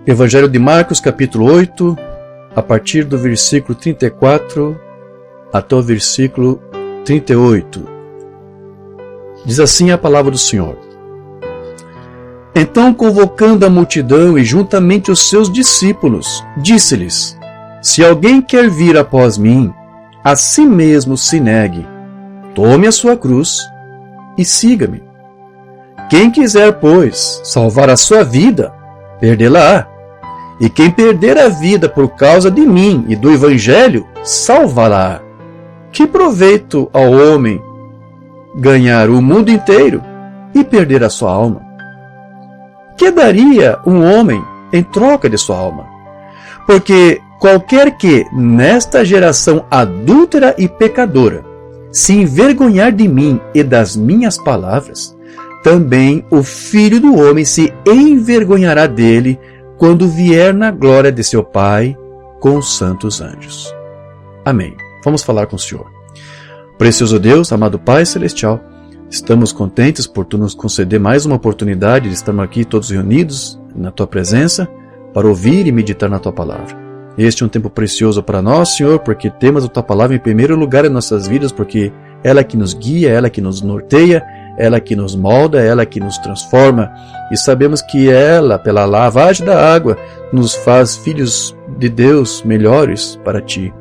Evangelho de Marcos, capítulo 8, a partir do versículo 34 até o versículo 38. Diz assim a palavra do Senhor. Então, convocando a multidão e juntamente os seus discípulos, disse-lhes: Se alguém quer vir após mim, a si mesmo se negue, tome a sua cruz e siga-me. Quem quiser, pois, salvar a sua vida, perdê-la-á. E quem perder a vida por causa de mim e do Evangelho, salvá-la-á. Que proveito ao homem ganhar o mundo inteiro e perder a sua alma? Que daria um homem em troca de sua alma? Porque qualquer que, nesta geração adúltera e pecadora, se envergonhar de mim e das minhas palavras, também o Filho do Homem se envergonhará dele quando vier na glória de seu Pai com os santos anjos. Amém. Vamos falar com o Senhor. Precioso Deus, amado Pai Celestial, estamos contentes por Tu nos conceder mais uma oportunidade de estarmos aqui todos reunidos na Tua presença para ouvir e meditar na Tua palavra. Este é um tempo precioso para nós, Senhor, porque temos a Tua palavra em primeiro lugar em nossas vidas, porque ela que nos guia, ela que nos norteia, ela que nos molda, ela que nos transforma, e sabemos que ela, pela lavagem da água, nos faz filhos de Deus melhores para Ti.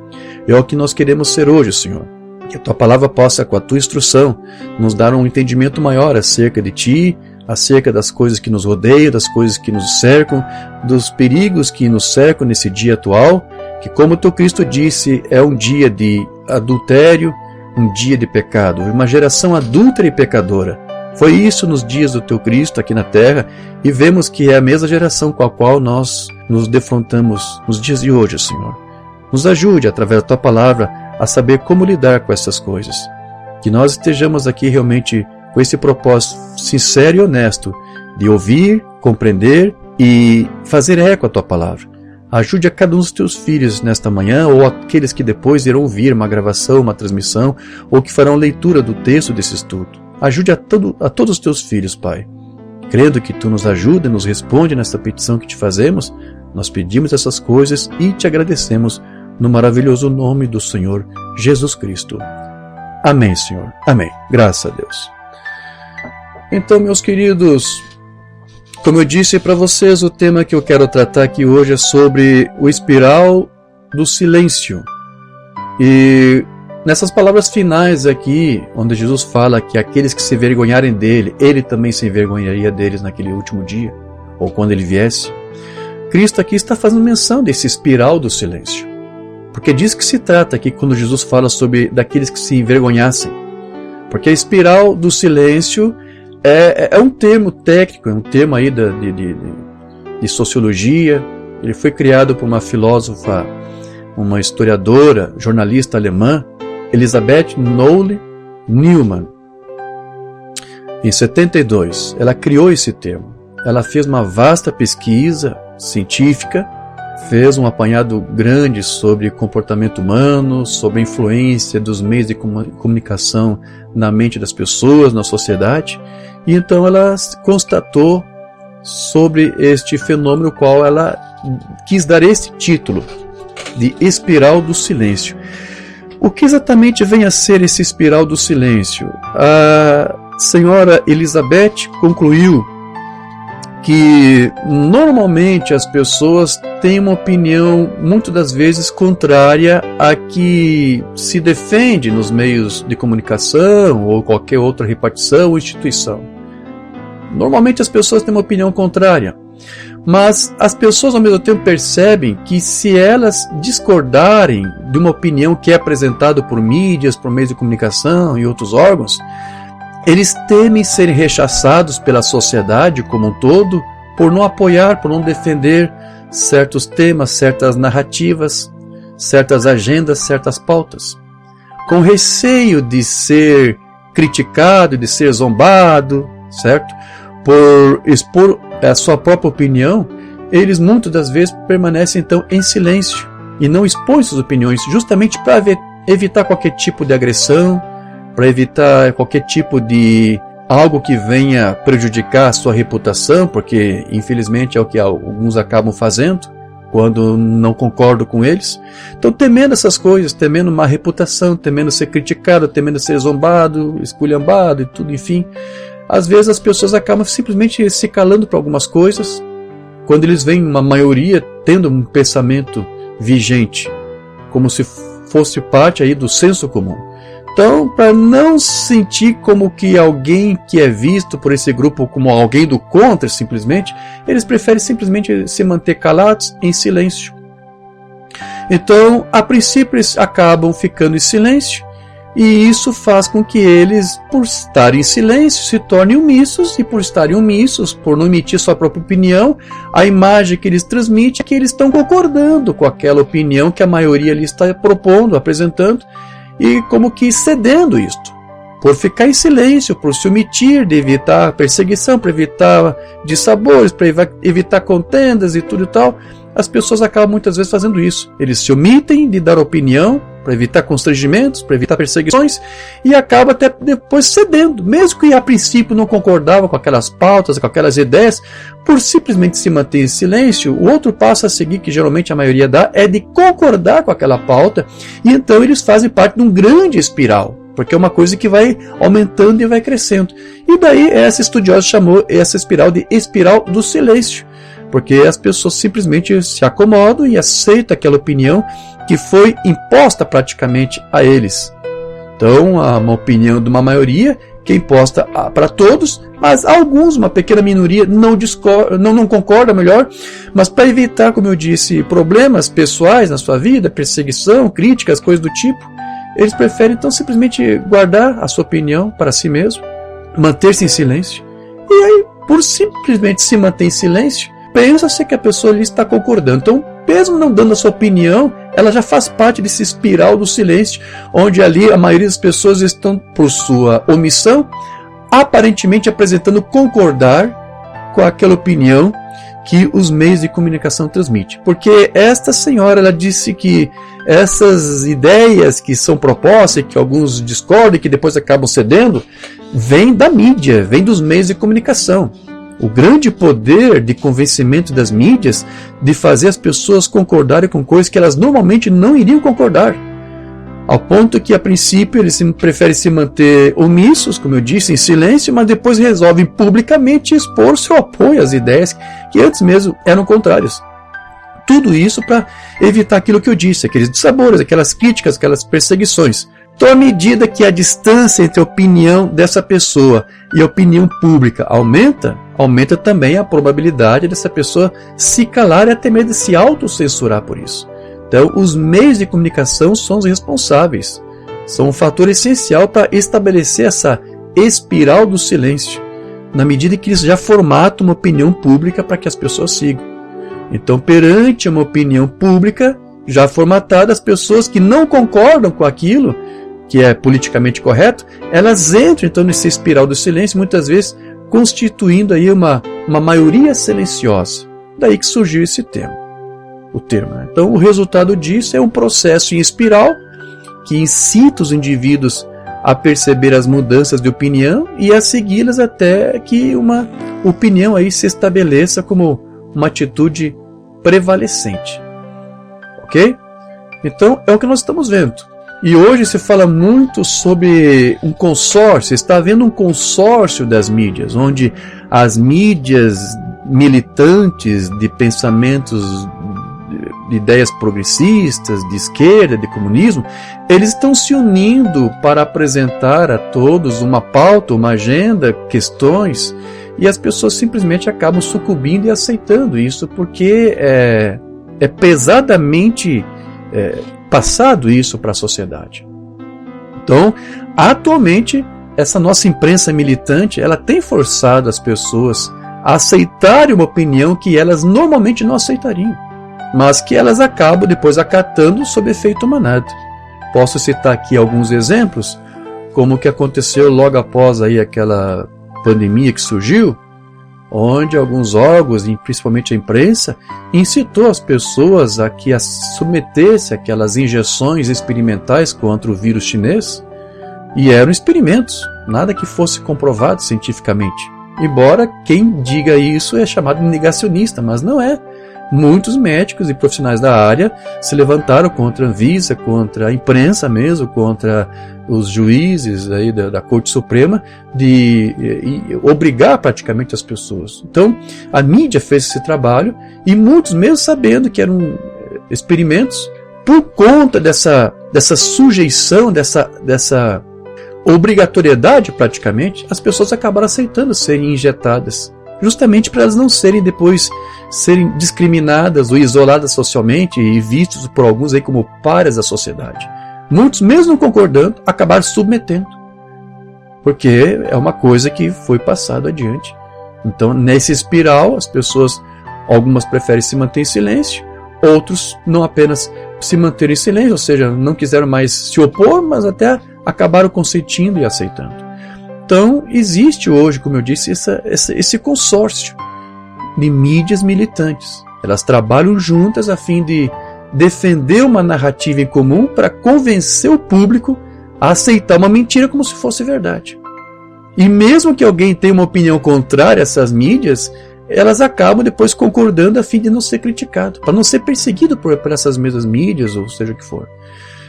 É o que nós queremos ser hoje, Senhor. Que a Tua palavra possa, com a Tua instrução, nos dar um entendimento maior acerca de Ti, acerca das coisas que nos rodeiam, das coisas que nos cercam, dos perigos que nos cercam nesse dia atual, que, como Teu Cristo disse, é um dia de adultério, um dia de pecado, uma geração adúltera e pecadora. Foi isso nos dias do Teu Cristo aqui na terra, e vemos que é a mesma geração com a qual nós nos defrontamos nos dias de hoje, Senhor. Nos ajude, através da Tua palavra, a saber como lidar com essas coisas. Que nós estejamos aqui realmente com esse propósito sincero e honesto de ouvir, compreender e fazer eco à Tua palavra. Ajude a cada um dos Teus filhos nesta manhã, ou aqueles que depois irão ouvir uma gravação, uma transmissão, ou que farão leitura do texto desse estudo. Ajude a todos os Teus filhos, Pai. Crendo que Tu nos ajuda e nos responde nesta petição que Te fazemos, nós pedimos essas coisas e Te agradecemos no maravilhoso nome do Senhor Jesus Cristo. Amém, Senhor. Amém. Graças a Deus. Então, meus queridos, como eu disse para vocês, o tema que eu quero tratar aqui hoje é sobre o espiral do silêncio. E nessas palavras finais aqui, onde Jesus fala que aqueles que se envergonharem dele, ele também se envergonharia deles naquele último dia, ou quando ele viesse, Cristo aqui está fazendo menção desse espiral do silêncio. Porque diz que se trata aqui, quando Jesus fala sobre daqueles que se envergonhassem. Porque a espiral do silêncio é um termo técnico, é um termo aí de sociologia. Ele foi criado por uma filósofa, uma historiadora, jornalista alemã, Elisabeth Nolle Neumann. Em 72, ela criou esse termo. Ela fez uma vasta pesquisa científica, fez um apanhado grande sobre comportamento humano, sobre a influência dos meios de comunicação na mente das pessoas, na sociedade, e então ela constatou sobre este fenômeno, qual ela quis dar esse título de espiral do silêncio. O que exatamente vem a ser esse espiral do silêncio? A senhora Elizabeth concluiu que normalmente as pessoas têm uma opinião, muitas das vezes, contrária a que se defende nos meios de comunicação ou qualquer outra repartição ou instituição. Normalmente as pessoas têm uma opinião contrária, mas as pessoas ao mesmo tempo percebem que se elas discordarem de uma opinião que é apresentada por mídias, por meios de comunicação e outros órgãos, eles temem serem rechaçados pela sociedade como um todo por não apoiar, por não defender certos temas, certas narrativas, certas agendas, certas pautas. Com receio de ser criticado, de ser zombado, certo? Por expor a sua própria opinião, eles muitas das vezes permanecem então em silêncio e não expõem suas opiniões, justamente para evitar qualquer tipo de agressão, para evitar qualquer tipo de algo que venha prejudicar a sua reputação, porque infelizmente é o que alguns acabam fazendo quando não concordam com eles. Então, temendo essas coisas, temendo má reputação, temendo ser criticado, temendo ser zombado, esculhambado e tudo, enfim, às vezes as pessoas acabam simplesmente se calando para algumas coisas, quando eles veem uma maioria tendo um pensamento vigente, como se fosse parte aí do senso comum. Então, para não sentir como que alguém que é visto por esse grupo como alguém do contra, simplesmente, eles preferem simplesmente se manter calados, em silêncio. Então, a princípio, eles acabam ficando em silêncio, e isso faz com que eles, por estarem em silêncio, se tornem omissos, e por estarem omissos, por não emitir sua própria opinião, a imagem que eles transmitem é que eles estão concordando com aquela opinião que a maioria ali está propondo, apresentando, e como que cedendo isto. Por ficar em silêncio, por se omitir de evitar perseguição, para evitar dissabores, para evitar contendas e tudo e tal, as pessoas acabam muitas vezes fazendo isso. Eles se omitem de dar opinião, para evitar constrangimentos, para evitar perseguições, e acaba até depois cedendo, mesmo que a princípio não concordava com aquelas pautas, com aquelas ideias, por simplesmente se manter em silêncio, o outro passo a seguir, que geralmente a maioria dá, é de concordar com aquela pauta, e então eles fazem parte de um grande espiral, porque é uma coisa que vai aumentando e vai crescendo. E daí essa estudiosa chamou essa espiral de espiral do silêncio, porque as pessoas simplesmente se acomodam e aceitam aquela opinião que foi imposta praticamente a eles. Então, uma opinião de uma maioria que é imposta para todos, mas alguns, uma pequena minoria, não concorda, melhor, mas para evitar, como eu disse, problemas pessoais na sua vida, perseguição, críticas, coisas do tipo, eles preferem então simplesmente guardar a sua opinião para si mesmo, manter-se em silêncio, e aí, por simplesmente se manter em silêncio, pensa-se que a pessoa ali está concordando. Então, mesmo não dando a sua opinião, ela já faz parte desse espiral do silêncio, onde ali a maioria das pessoas estão, por sua omissão, aparentemente apresentando concordar com aquela opinião que os meios de comunicação transmitem. Porque esta senhora, ela disse que essas ideias que são propostas, que alguns discordam e que depois acabam cedendo, vêm da mídia, vêm dos meios de comunicação. O grande poder de convencimento das mídias de fazer as pessoas concordarem com coisas que elas normalmente não iriam concordar. Ao ponto que, a princípio, eles preferem se manter omissos, como eu disse, em silêncio, mas depois resolvem publicamente expor seu apoio às ideias que antes mesmo eram contrárias. Tudo isso para evitar aquilo que eu disse, aqueles dissabores, aquelas críticas, aquelas perseguições. Então, à medida que a distância entre a opinião dessa pessoa e a opinião pública aumenta também a probabilidade dessa pessoa se calar e até mesmo se autocensurar por isso. Então, os meios de comunicação são os responsáveis. São um fator essencial para estabelecer essa espiral do silêncio, na medida que eles já formatam uma opinião pública para que as pessoas sigam. Então, perante uma opinião pública já formatada, as pessoas que não concordam com aquilo que é politicamente correto, elas entram então nesse espiral do silêncio, muitas vezes constituindo aí uma maioria silenciosa. Daí que surgiu esse termo. Então, o resultado disso é um processo em espiral que incita os indivíduos a perceber as mudanças de opinião e a segui-las até que uma opinião aí se estabeleça como uma atitude prevalecente. Ok? Então, é o que nós estamos vendo. E hoje se fala muito sobre um consórcio, está havendo um consórcio das mídias, onde as mídias militantes de pensamentos, de ideias progressistas, de esquerda, de comunismo, eles estão se unindo para apresentar a todos uma pauta, uma agenda, questões, e as pessoas simplesmente acabam sucumbindo e aceitando isso, porque é pesadamente passado isso para a sociedade. Então, atualmente, essa nossa imprensa militante, ela tem forçado as pessoas a aceitarem uma opinião que elas normalmente não aceitariam, mas que elas acabam depois acatando sob efeito manada. Posso citar aqui alguns exemplos, como o que aconteceu logo após aí aquela pandemia que surgiu, onde alguns órgãos, e principalmente a imprensa, incitou as pessoas a que submetessem aquelas injeções experimentais contra o vírus chinês, e eram experimentos, nada que fosse comprovado cientificamente. Embora quem diga isso é chamado de negacionista, mas não é. Muitos médicos e profissionais da área se levantaram contra a Anvisa, contra a imprensa mesmo, contra os juízes aí da Corte Suprema, de obrigar praticamente as pessoas. Então, a mídia fez esse trabalho e muitos, mesmo sabendo que eram experimentos, por conta dessa sujeição, dessa obrigatoriedade praticamente, as pessoas acabaram aceitando serem injetadas, justamente para elas não serem depois discriminadas ou isoladas socialmente e vistos por alguns aí como párias da sociedade. Muitos, mesmo não concordando, acabaram submetendo, porque é uma coisa que foi passada adiante. Então, nessa espiral, as pessoas, algumas preferem se manter em silêncio, outros não apenas se manter em silêncio, ou seja, não quiseram mais se opor, mas até acabaram consentindo e aceitando. Então, existe hoje, como eu disse, esse consórcio de mídias militantes. Elas trabalham juntas a fim de defender uma narrativa em comum para convencer o público a aceitar uma mentira como se fosse verdade. E mesmo que alguém tenha uma opinião contrária a essas mídias, elas acabam depois concordando a fim de não ser criticado, para não ser perseguido por essas mesmas mídias, ou seja o que for.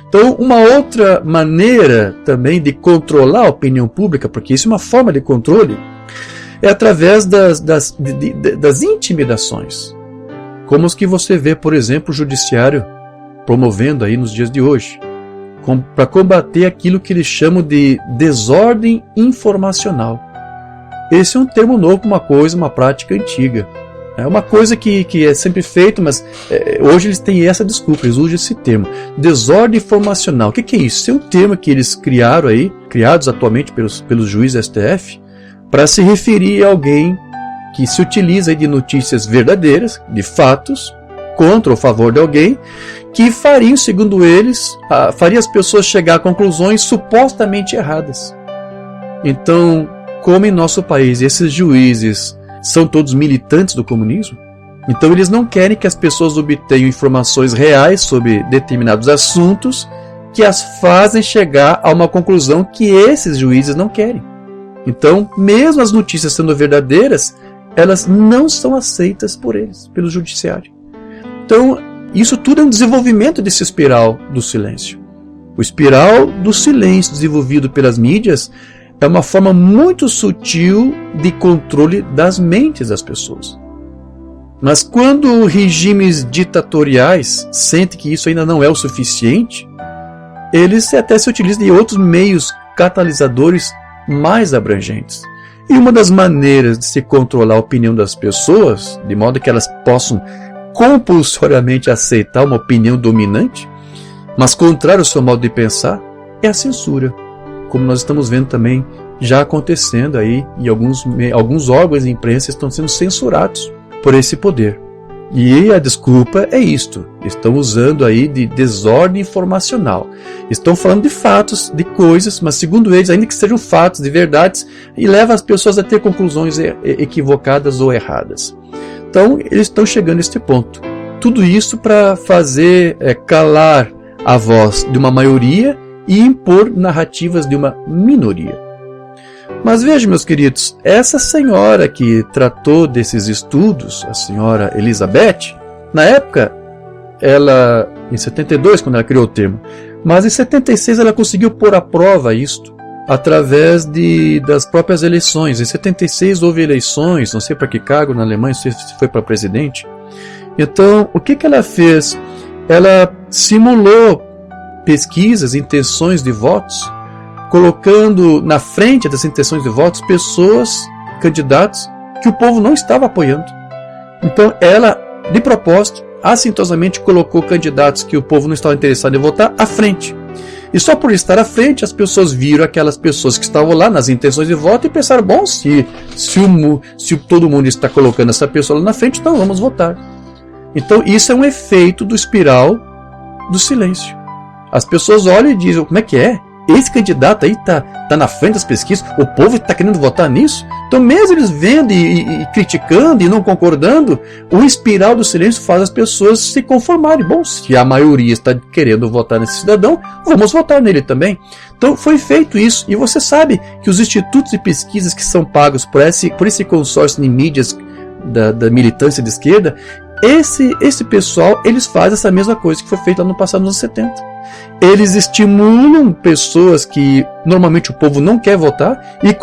Então, uma outra maneira também de controlar a opinião pública, porque isso é uma forma de controle, é através das intimidações, como os que você vê, por exemplo, o judiciário promovendo aí nos dias de hoje, para combater aquilo que eles chamam de desordem informacional. Esse é um termo novo, uma prática antiga. É uma coisa que é sempre feito, mas hoje eles têm essa desculpa, eles usam esse termo. Desordem informacional. O que é isso? Isso é um termo que eles criados atualmente pelos juízes STF, para se referir a alguém que se utiliza de notícias verdadeiras, de fatos, contra ou a favor de alguém, que fariam, segundo eles, faria as pessoas chegar a conclusões supostamente erradas. Então, como em nosso país esses juízes são todos militantes do comunismo, então eles não querem que as pessoas obtenham informações reais sobre determinados assuntos que as fazem chegar a uma conclusão que esses juízes não querem. Então, mesmo as notícias sendo verdadeiras, elas não são aceitas por eles, pelo judiciário. Então, isso tudo é um desenvolvimento desse espiral do silêncio. O espiral do silêncio desenvolvido pelas mídias é uma forma muito sutil de controle das mentes das pessoas. Mas quando regimes ditatoriais sentem que isso ainda não é o suficiente, eles até se utilizam de outros meios catalisadores mais abrangentes. E uma das maneiras de se controlar a opinião das pessoas, de modo que elas possam compulsoriamente aceitar uma opinião dominante, mas contrária ao seu modo de pensar, é a censura, como nós estamos vendo também já acontecendo aí, e alguns órgãos de imprensa estão sendo censurados por esse poder. E a desculpa é isto: estão usando aí de desordem informacional. Estão falando de fatos, de coisas, mas segundo eles, ainda que sejam fatos de verdades, e leva as pessoas a ter conclusões equivocadas ou erradas. Então, eles estão chegando a este ponto. Tudo isso para fazer calar a voz de uma maioria e impor narrativas de uma minoria. Mas veja, meus queridos, essa senhora que tratou desses estudos, a senhora Elizabeth, na época, ela, em 72, quando ela criou o termo, mas em 76 ela conseguiu pôr à prova isto, através das próprias eleições. Em 76 houve eleições, não sei para que cargo na Alemanha, não sei se foi para presidente. Então, o que ela fez? Ela simulou pesquisas, intenções de votos, colocando na frente das intenções de votos pessoas, candidatos, que o povo não estava apoiando. Então ela, de propósito, assintosamente colocou candidatos que o povo não estava interessado em votar à frente. E só por estar à frente, as pessoas viram aquelas pessoas que estavam lá nas intenções de voto e pensaram: bom, se todo mundo está colocando essa pessoa lá na frente, então vamos votar. Então isso é um efeito do espiral do silêncio. As pessoas olham e dizem: como é que é? esse candidato aí tá na frente das pesquisas, o povo está querendo votar nisso. Então, mesmo eles vendo e criticando e não concordando, o espiral do silêncio faz as pessoas se conformarem. Bom, se a maioria está querendo votar nesse cidadão, vamos votar nele também. Então, foi feito isso. E você sabe que os institutos de pesquisas que são pagos por esse consórcio de mídias da militância de esquerda, esse pessoal, eles fazem essa mesma coisa que foi feita lá no passado, nos anos 70. Eles estimulam pessoas que normalmente o povo não quer votar e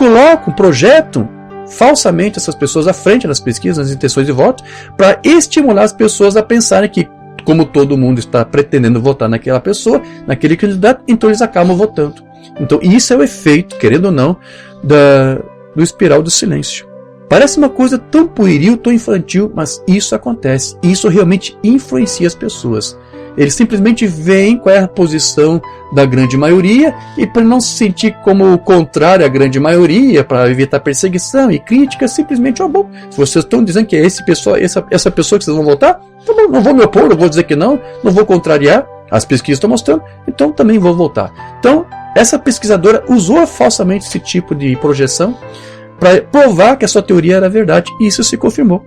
projetam falsamente essas pessoas à frente das pesquisas, nas intenções de voto, para estimular as pessoas a pensarem que, como todo mundo está pretendendo votar naquela pessoa, naquele candidato, então eles acabam votando. Então isso é o efeito, querendo ou não, do espiral do silêncio. Parece uma coisa tão pueril, tão infantil, mas isso acontece. E isso realmente influencia as pessoas. Eles simplesmente veem qual é a posição da grande maioria e, para não se sentir como contrário à grande maioria, para evitar perseguição e crítica, simplesmente, bom, se vocês estão dizendo que é essa pessoa que vocês vão votar, então não vou me opor, não vou dizer que não vou contrariar, as pesquisas estão mostrando, então também vou votar. Então, essa pesquisadora usou falsamente esse tipo de projeção para provar que a sua teoria era verdade, e isso se confirmou.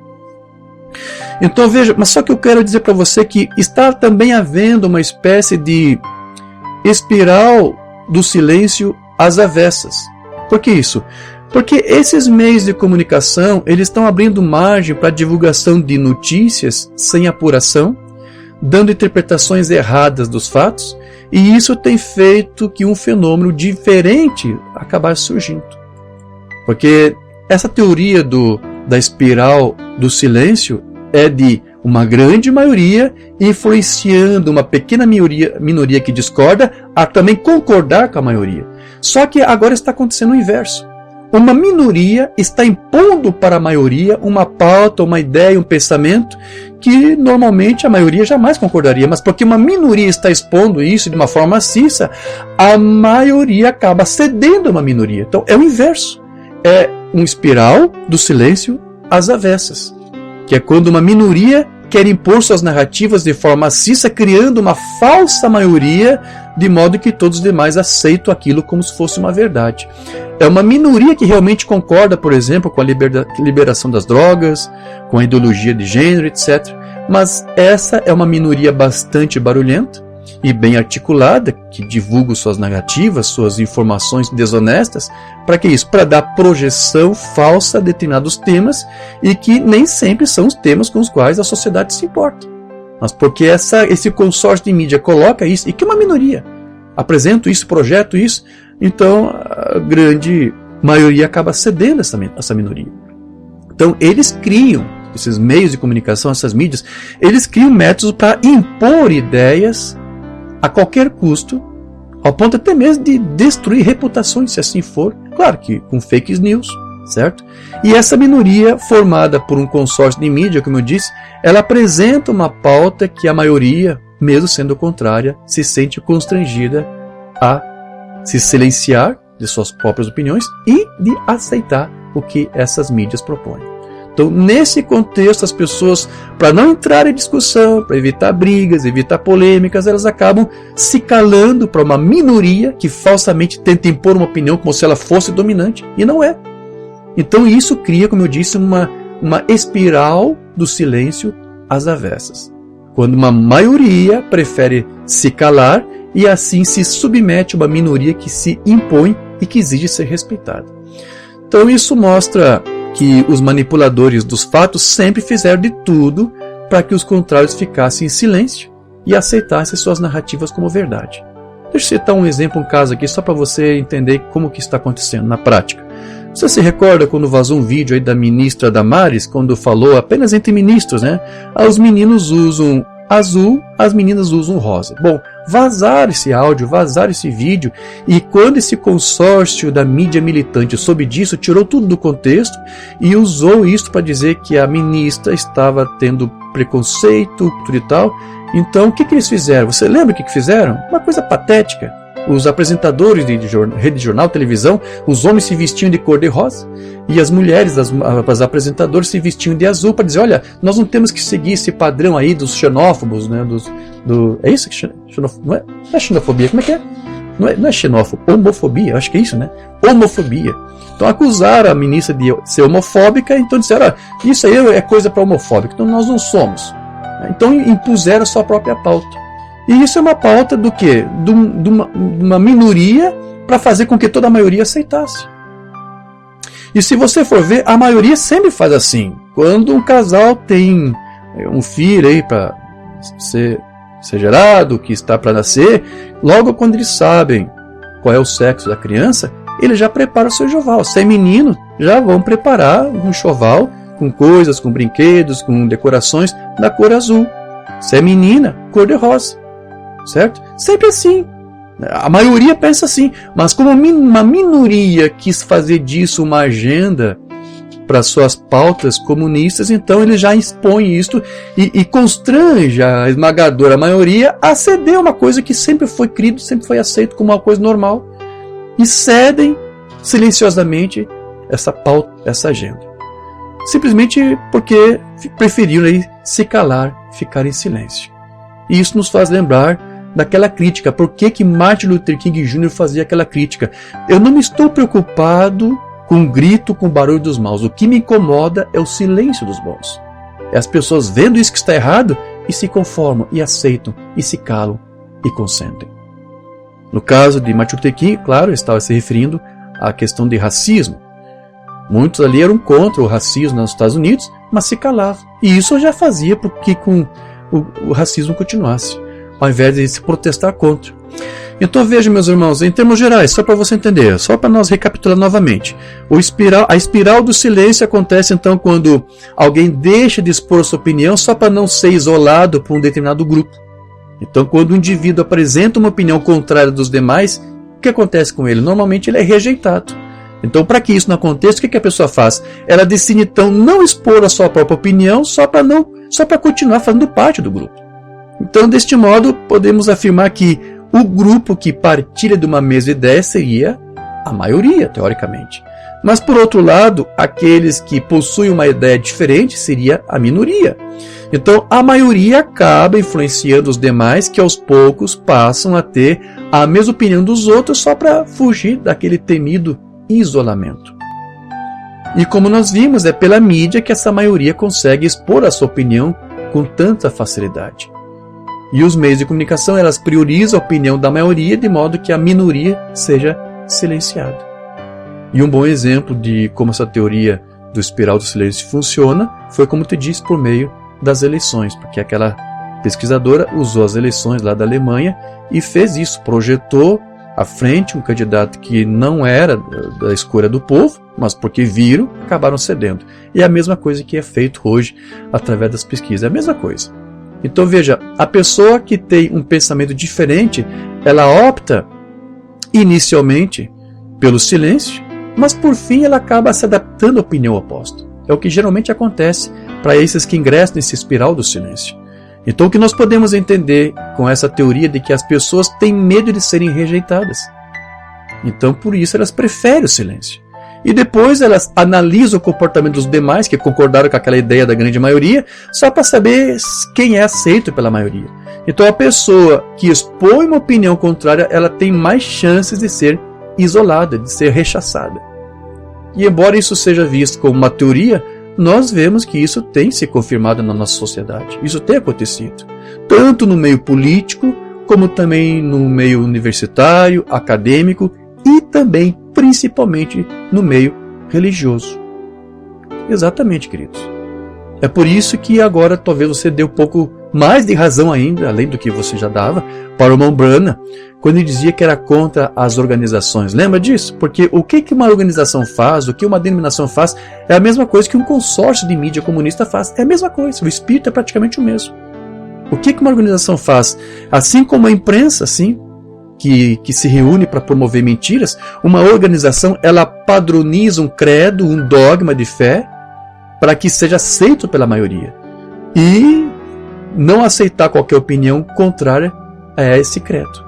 Então veja, mas só que eu quero dizer para você que está também havendo uma espécie de espiral do silêncio às avessas. Por que isso? Porque esses meios de comunicação, eles estão abrindo margem para a divulgação de notícias sem apuração, dando interpretações erradas dos fatos, e isso tem feito que um fenômeno diferente acabasse surgindo. Porque essa teoria da espiral do silêncio é de uma grande maioria influenciando uma pequena minoria que discorda a também concordar com a maioria. Só que agora está acontecendo o inverso. Uma minoria está impondo para a maioria uma pauta, uma ideia, um pensamento que normalmente a maioria jamais concordaria. Mas porque uma minoria está expondo isso de uma forma maciça, a maioria acaba cedendo a uma minoria. Então é o inverso. É um espiral do silêncio às avessas, que é quando uma minoria quer impor suas narrativas de forma maciça, criando uma falsa maioria, de modo que todos os demais aceitam aquilo como se fosse uma verdade. É uma minoria que realmente concorda, por exemplo, com a liberação das drogas, com a ideologia de gênero, etc. Mas essa é uma minoria bastante barulhenta e bem articulada, que divulga suas narrativas, suas informações desonestas. Para que isso? Para dar projeção falsa a determinados temas, e que nem sempre são os temas com os quais a sociedade se importa. Mas porque esse consórcio de mídia coloca isso, e que uma minoria apresenta isso, projeta isso, então a grande maioria acaba cedendo essa minoria. Então eles criam, esses meios de comunicação, essas mídias, eles criam métodos para impor ideias a qualquer custo, ao ponto até mesmo de destruir reputações, se assim for, claro que com fake news, certo? E essa minoria, formada por um consórcio de mídia, como eu disse, ela apresenta uma pauta que a maioria, mesmo sendo contrária, se sente constrangida a se silenciar de suas próprias opiniões e de aceitar o que essas mídias propõem. Então, nesse contexto, as pessoas, para não entrar em discussão, para evitar brigas, evitar polêmicas, elas acabam se calando para uma minoria que falsamente tenta impor uma opinião como se ela fosse dominante, e não é. Então isso cria, como eu disse, uma espiral do silêncio às avessas. Quando uma maioria prefere se calar e assim se submete a uma minoria que se impõe e que exige ser respeitada. Então isso mostra que os manipuladores dos fatos sempre fizeram de tudo para que os contrários ficassem em silêncio e aceitassem suas narrativas como verdade. Deixa eu citar um exemplo, um caso aqui, só para você entender como que está acontecendo na prática. Você se recorda quando vazou um vídeo aí da ministra Damares, quando falou apenas entre ministros, né? Os meninos usam azul, as meninas usam rosa. Bom, vazaram esse áudio, vazaram esse vídeo, e quando esse consórcio da mídia militante soube disso, tirou tudo do contexto e usou isso para dizer que a ministra estava tendo preconceito, tudo e tal. Então, o que eles fizeram? Você lembra o que fizeram? Uma coisa patética. Os apresentadores de rede de jornal, televisão, os homens se vestiam de cor de rosa e as mulheres, as apresentadoras, se vestiam de azul para dizer, olha, nós não temos que seguir esse padrão aí dos xenófobos, né? É isso que não é xenofobia, como é que é? não é xenófobo, homofobia, acho que é isso, né? Homofobia. Então acusaram a ministra de ser homofóbica, então disseram, isso aí é coisa para homofóbica, então nós não somos. Então impuseram a sua própria pauta. E isso é uma pauta do quê? De uma minoria para fazer com que toda a maioria aceitasse. E se você for ver, a maioria sempre faz assim. Quando um casal tem um filho aí para ser gerado, que está para nascer, logo quando eles sabem qual é o sexo da criança, eles já preparam o seu enxoval. Se é menino, já vão preparar um enxoval com coisas, com brinquedos, com decorações da cor azul. Se é menina, cor de rosa. Certo? Sempre assim. A maioria pensa assim, mas como uma minoria quis fazer disso uma agenda para suas pautas comunistas, então ele já expõe isto e constrange a esmagadora maioria a ceder uma coisa que sempre foi crido, sempre foi aceito como uma coisa normal, e cedem silenciosamente essa pauta, essa agenda. Simplesmente porque preferiram aí se calar, ficar em silêncio. E isso nos faz lembrar daquela crítica. Por que Martin Luther King Jr. fazia aquela crítica? Eu não estou preocupado com o grito, com o barulho dos maus. O que me incomoda é o silêncio dos bons. É as pessoas vendo isso que está errado e se conformam, e aceitam, e se calam, e consentem. No caso de Martin Luther King, claro, estava se referindo à questão de racismo. Muitos ali eram contra o racismo nos Estados Unidos, mas se calavam. E isso já fazia porque o racismo continuasse, ao invés de se protestar contra. Então veja, meus irmãos, em termos gerais, só para você entender, só para nós recapitular novamente, a espiral do silêncio acontece então quando alguém deixa de expor sua opinião só para não ser isolado por um determinado grupo. Então quando o indivíduo apresenta uma opinião contrária dos demais, o que acontece com ele? Normalmente ele é rejeitado. Então para que isso não aconteça, o que a pessoa faz? Ela decide então não expor a sua própria opinião só para continuar fazendo parte do grupo. Então deste modo podemos afirmar que o grupo que partilha de uma mesma ideia seria a maioria, teoricamente. Mas, por outro lado, aqueles que possuem uma ideia diferente seria a minoria. Então, a maioria acaba influenciando os demais, que aos poucos passam a ter a mesma opinião dos outros só para fugir daquele temido isolamento. E como nós vimos, é pela mídia que essa maioria consegue expor a sua opinião com tanta facilidade. E os meios de comunicação, elas priorizam a opinião da maioria de modo que a minoria seja silenciada. E um bom exemplo de como essa teoria do espiral do silêncio funciona foi, como te disse, por meio das eleições, porque aquela pesquisadora usou as eleições lá da Alemanha e fez isso, projetou à frente um candidato que não era da escolha do povo, mas porque viram, acabaram cedendo. E é a mesma coisa que é feito hoje através das pesquisas, é a mesma coisa. Então veja, a pessoa que tem um pensamento diferente, ela opta inicialmente pelo silêncio, mas por fim ela acaba se adaptando à opinião oposta. É o que geralmente acontece para esses que ingressam nesse espiral do silêncio. Então o que nós podemos entender com essa teoria de que as pessoas têm medo de serem rejeitadas. Então por isso elas preferem o silêncio. E depois elas analisam o comportamento dos demais que concordaram com aquela ideia da grande maioria, só para saber quem é aceito pela maioria. Então a pessoa que expõe uma opinião contrária, ela tem mais chances de ser isolada, de ser rechaçada. E embora isso seja visto como uma teoria, nós vemos que isso tem se confirmado na nossa sociedade. Isso tem acontecido, tanto no meio político, como também no meio universitário, acadêmico, e também, principalmente, no meio religioso. Exatamente, queridos. É por isso que agora talvez você dê um pouco mais de razão ainda, além do que você já dava, para o irmão Branham, quando ele dizia que era contra as organizações. Lembra disso? Porque o que uma organização faz, o que uma denominação faz, é a mesma coisa que um consórcio de mídia comunista faz. É a mesma coisa, o espírito é praticamente o mesmo. O que uma organização faz? Assim como a imprensa, assim, que se reúne para promover mentiras, uma organização ela padroniza um credo, um dogma de fé, para que seja aceito pela maioria. E não aceitar qualquer opinião contrária a esse credo.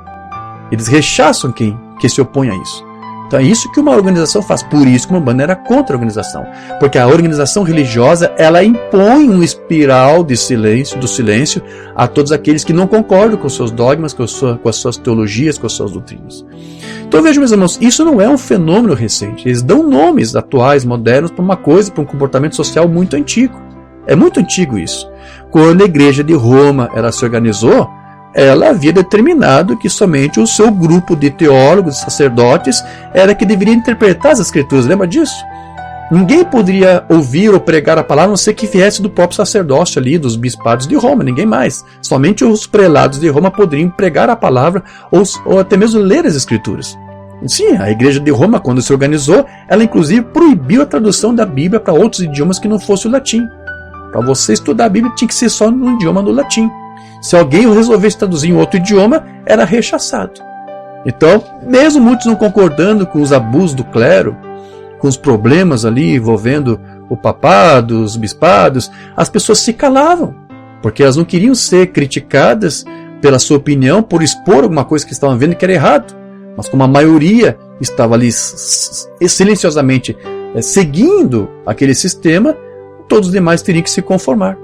Eles rechaçam quem se opõe a isso. Então é isso que uma organização faz. Por isso que uma Umbanda era contra a organização. Porque a organização religiosa, ela impõe um espiral de silêncio, do silêncio, a todos aqueles que não concordam com os seus dogmas, com as suas teologias, com as suas doutrinas. Então vejam, meus irmãos, isso não é um fenômeno recente. Eles dão nomes atuais, modernos, para uma coisa, para um comportamento social muito antigo. É muito antigo isso. Quando a Igreja de Roma ela se organizou, ela havia determinado que somente o seu grupo de teólogos, de sacerdotes, era que deveria interpretar as Escrituras. Lembra disso? Ninguém poderia ouvir ou pregar a palavra, a não ser que viesse do próprio sacerdócio ali, dos bispados de Roma, ninguém mais. Somente os prelados de Roma poderiam pregar a palavra ou até mesmo ler as Escrituras. Sim, a Igreja de Roma, quando se organizou, ela inclusive proibiu a tradução da Bíblia para outros idiomas que não fosse o latim. Para você estudar a Bíblia, tinha que ser só no idioma do latim. Se alguém resolvesse traduzir em outro idioma, era rechaçado. Então, mesmo muitos não concordando com os abusos do clero, com os problemas ali envolvendo o papado, os bispados, as pessoas se calavam, porque elas não queriam ser criticadas pela sua opinião, por expor alguma coisa que estavam vendo que era errado. Mas como a maioria estava ali silenciosamente seguindo aquele sistema, todos os demais teriam que se conformar.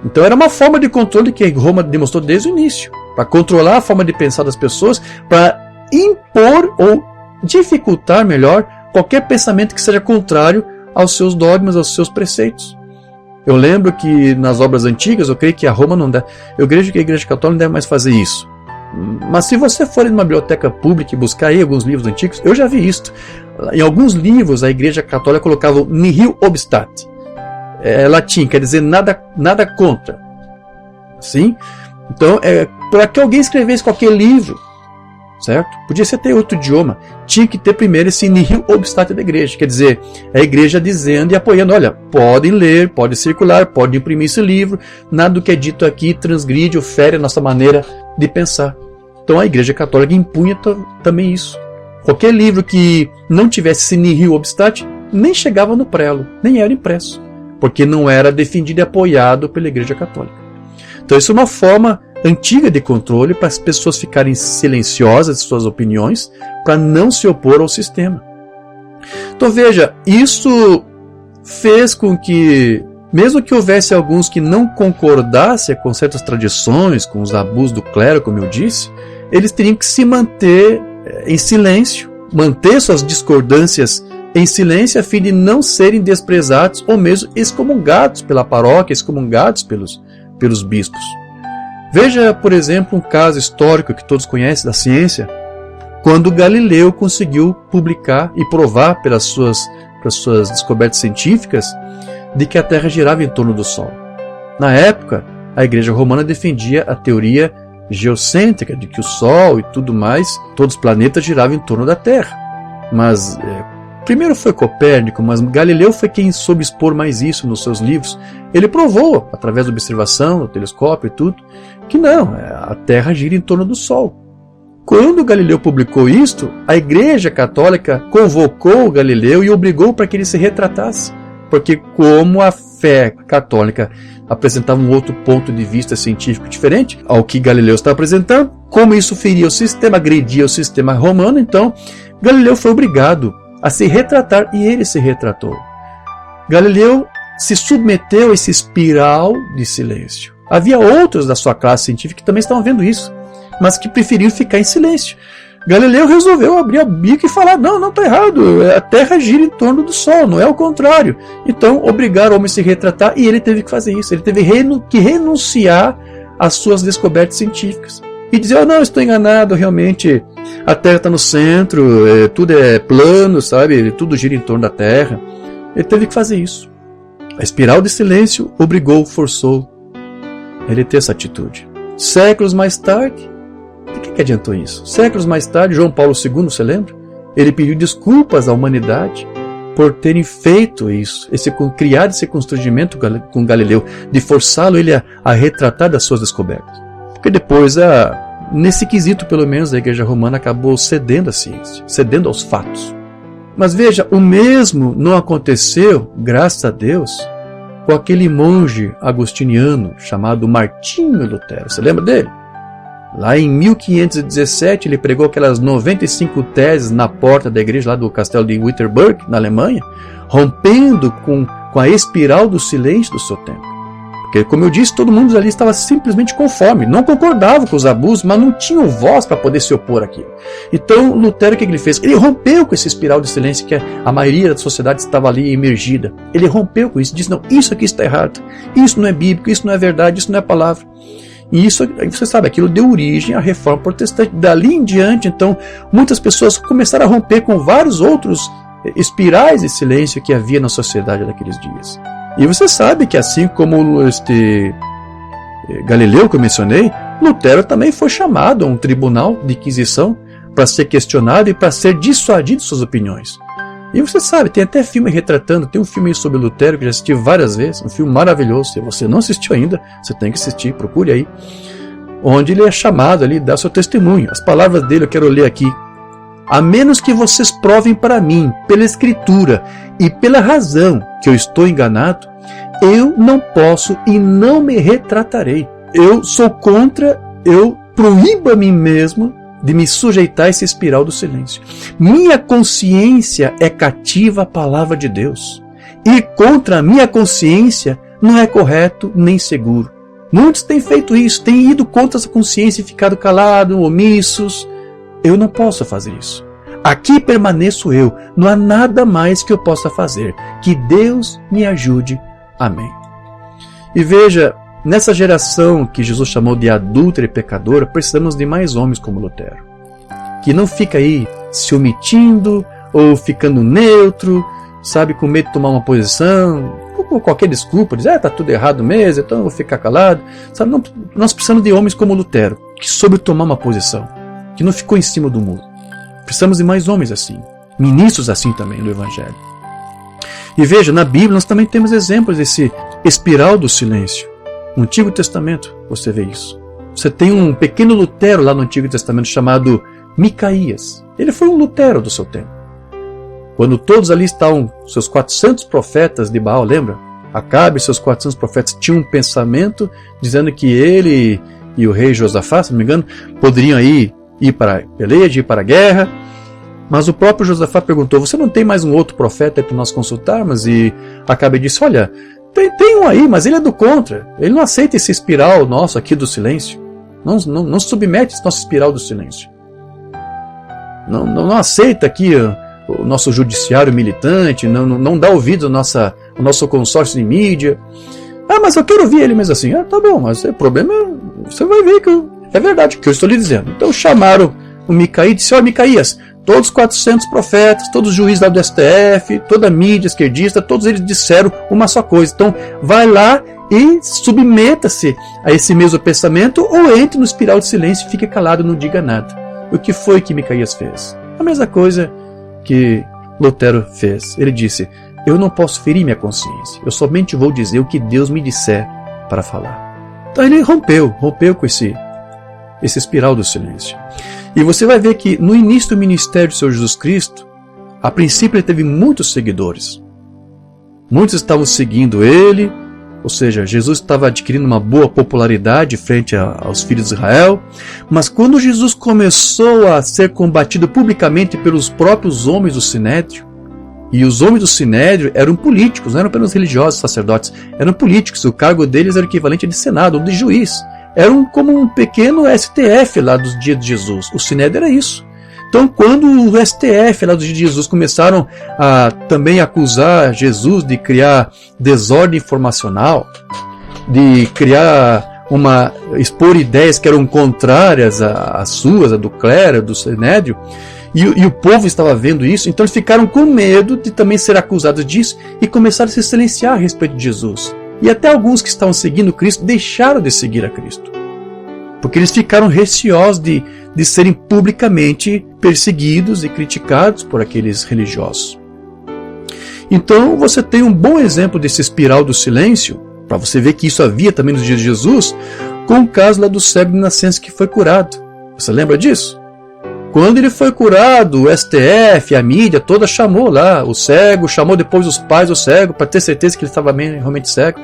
Então era uma forma de controle que Roma demonstrou desde o início, para controlar a forma de pensar das pessoas, para impor ou dificultar melhor qualquer pensamento que seja contrário aos seus dogmas, aos seus preceitos. Eu lembro que nas obras antigas, eu creio que a Roma não deve, eu creio que a Igreja Católica não deve mais fazer isso. Mas se você for em uma biblioteca pública e buscar aí alguns livros antigos, eu já vi isso. Em alguns livros a Igreja Católica colocava nihil obstat. É latim, quer dizer nada contra. Assim? Então, para que alguém escrevesse qualquer livro, certo? Podia ser até outro idioma. Tinha que ter primeiro esse nihil obstat da igreja. Quer dizer, a igreja dizendo e apoiando, olha, podem ler, pode circular, pode imprimir esse livro, nada do que é dito aqui transgride ou fere a nossa maneira de pensar. Então a Igreja Católica impunha também isso. Qualquer livro que não tivesse esse nihil obstat nem chegava no prelo, nem era impresso, porque não era defendido e apoiado pela Igreja Católica. Então isso é uma forma antiga de controle para as pessoas ficarem silenciosas de suas opiniões, para não se opor ao sistema. Então veja, isso fez com que, mesmo que houvesse alguns que não concordassem com certas tradições, com os abusos do clero, como eu disse, eles teriam que se manter em silêncio, manter suas discordâncias em silêncio, a fim de não serem desprezados ou mesmo excomungados pela paróquia, excomungados pelos bispos. Veja, por exemplo, um caso histórico que todos conhecem da ciência, quando Galileu conseguiu publicar e provar pelas suas descobertas científicas de que a Terra girava em torno do Sol. Na época, a Igreja Romana defendia a teoria geocêntrica, de que o Sol e tudo mais, todos os planetas giravam em torno da Terra. Mas primeiro foi Copérnico, mas Galileu foi quem soube expor mais isso nos seus livros. Ele provou, através da observação, do telescópio e tudo, que não, a Terra gira em torno do Sol. Quando Galileu publicou isto, a Igreja Católica convocou Galileu e obrigou para que ele se retratasse. Porque como a fé católica apresentava um outro ponto de vista científico diferente ao que Galileu está apresentando, como isso feria o sistema, agredia o sistema romano, então Galileu foi obrigado a se retratar e ele se retratou. Galileu se submeteu a esse espiral de silêncio. Havia outros da sua classe científica que também estavam vendo isso, mas que preferiram ficar em silêncio. Galileu resolveu abrir a bica e falar, não está errado, a Terra gira em torno do Sol, não é o contrário. Então obrigaram o homem a se retratar e ele teve que fazer isso, ele teve que renunciar às suas descobertas científicas. E dizer, não, estou enganado, realmente a Terra está no centro, tudo é plano, sabe, tudo gira em torno da Terra. Ele teve que fazer isso. A espiral de silêncio forçou ele a ter essa atitude. Séculos mais tarde, de que adiantou isso? Séculos mais tarde, João Paulo II, você lembra? Ele pediu desculpas à humanidade por terem feito isso, criado esse constrangimento com Galileu, de forçá-lo a retratar das suas descobertas. Porque depois, nesse quesito pelo menos, a Igreja Romana acabou cedendo à ciência, cedendo aos fatos. Mas veja, o mesmo não aconteceu, graças a Deus, com aquele monge agostiniano chamado Martinho Lutero. Você lembra dele? Lá em 1517 ele pregou aquelas 95 teses na porta da igreja lá do castelo de Wittenberg, na Alemanha, rompendo com a espiral do silêncio do seu tempo. Porque, como eu disse, todo mundo ali estava simplesmente conforme, não concordava com os abusos, mas não tinham voz para poder se opor àquilo. Então, Lutero, o que ele fez? Ele rompeu com essa espiral de silêncio que a maioria da sociedade estava ali imergida. Ele rompeu com isso, disse, não, isso aqui está errado, isso não é bíblico, isso não é verdade, isso não é palavra. E isso, você sabe, aquilo deu origem à Reforma Protestante. Dali em diante, então, muitas pessoas começaram a romper com vários outros espirais de silêncio que havia na sociedade daqueles dias. E você sabe que assim como Galileu que eu mencionei, Lutero também foi chamado a um tribunal de inquisição para ser questionado e para ser dissuadido de suas opiniões. E você sabe, tem até filme retratando, tem um filme sobre Lutero que eu já assisti várias vezes, um filme maravilhoso. Se você não assistiu ainda, você tem que assistir, procure aí, onde ele é chamado ali, dá seu testemunho. As palavras dele eu quero ler aqui. A menos que vocês provem para mim, pela escritura e pela razão que eu estou enganado, eu não posso e não me retratarei. Eu sou contra, eu proíbo a mim mesmo de me sujeitar a essa espiral do silêncio. Minha consciência é cativa à palavra de Deus. Ir contra a minha consciência não é correto nem seguro. Muitos têm feito isso, têm ido contra essa consciência e ficado calados, omissos. Eu não posso fazer isso. Aqui permaneço eu, não há nada mais que eu possa fazer. Que Deus me ajude. Amém. E veja, nessa geração que Jesus chamou de adúltera e pecadora, precisamos de mais homens como Lutero, que não fica aí se omitindo ou ficando neutro, sabe, com medo de tomar uma posição, ou qualquer desculpa, dizer, está tudo errado mesmo, então eu vou ficar calado. Sabe, não, nós precisamos de homens como Lutero, que soube tomar uma posição, que não ficou em cima do muro. Precisamos de mais homens assim, ministros assim também no Evangelho. E veja, na Bíblia nós também temos exemplos desse espiral do silêncio. No Antigo Testamento você vê isso. Você tem um pequeno Lutero lá no Antigo Testamento chamado Micaías. Ele foi um Lutero do seu tempo. Quando todos ali estavam, seus 400 profetas de Baal, lembra? Acabe e seus 400 profetas tinham um pensamento dizendo que ele e o rei Josafá, se não me engano, poderiam aí ir para a peleja, ir para a guerra. Mas o próprio Josafá perguntou, você não tem mais um outro profeta para nós consultarmos? E Acabe disse, olha, tem um aí, mas ele é do contra. Ele não aceita esse espiral nosso aqui do silêncio. Não submete esse nosso espiral do silêncio. Não aceita aqui o nosso judiciário militante, não dá ouvido ao nosso consórcio de mídia. Ah, mas eu quero ouvir ele mesmo assim. Ah, tá bom, mas o problema você vai ver que é verdade o que eu estou lhe dizendo. Então chamaram o Micaías e disse, ó Micaías, todos os 400 profetas, todos os juízes lá do STF, toda a mídia esquerdista, todos eles disseram uma só coisa. Então vai lá e submeta-se a esse mesmo pensamento ou entre no espiral de silêncio e fique calado e não diga nada. O que foi que Micaías fez? A mesma coisa que Lutero fez. Ele disse, eu não posso ferir minha consciência, eu somente vou dizer o que Deus me disser para falar. Então ele rompeu com esse espiral do silêncio. E você vai ver que no início do ministério do Senhor Jesus Cristo, a princípio ele teve muitos seguidores. Muitos estavam seguindo ele, ou seja, Jesus estava adquirindo uma boa popularidade frente aos filhos de Israel. Mas quando Jesus começou a ser combatido publicamente pelos próprios homens do Sinédrio, e os homens do Sinédrio eram políticos, não eram apenas religiosos, sacerdotes, eram políticos, o cargo deles era o equivalente de senado ou de juiz. Eram como um pequeno STF lá dos dias de Jesus. O Sinédrio era isso. Então, quando o STF lá dos dias de Jesus começaram a também acusar Jesus de criar desordem informacional, de criar expor ideias que eram contrárias às suas, a do clero, do Sinédrio, e o povo estava vendo isso, então eles ficaram com medo de também ser acusados disso e começaram a se silenciar a respeito de Jesus. E até alguns que estavam seguindo Cristo deixaram de seguir a Cristo. Porque eles ficaram receosos de serem publicamente perseguidos e criticados por aqueles religiosos. Então você tem um bom exemplo desse espiral do silêncio, para você ver que isso havia também nos dias de Jesus, com o caso lá do cego de nascença que foi curado. Você lembra disso? Quando ele foi curado, o STF, a mídia toda chamou lá o cego, chamou depois os pais do cego, para ter certeza que ele estava realmente cego.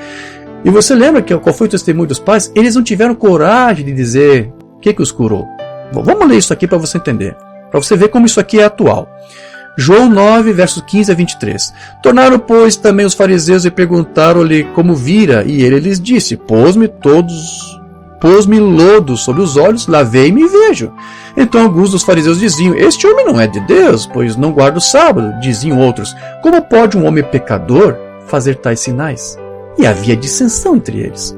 E você lembra qual foi o testemunho dos pais? Eles não tiveram coragem de dizer que os curou? Bom, vamos ler isso aqui para você entender, para você ver como isso aqui é atual. João 9, versos 15 a 23. Tornaram, pois, também os fariseus e perguntaram-lhe como vira, e ele lhes disse: Pôs-me lodo sobre os olhos, lavei-me e vejo. Então alguns dos fariseus diziam: Este homem não é de Deus, pois não guarda o sábado. Diziam outros: Como pode um homem pecador fazer tais sinais? E havia dissensão entre eles.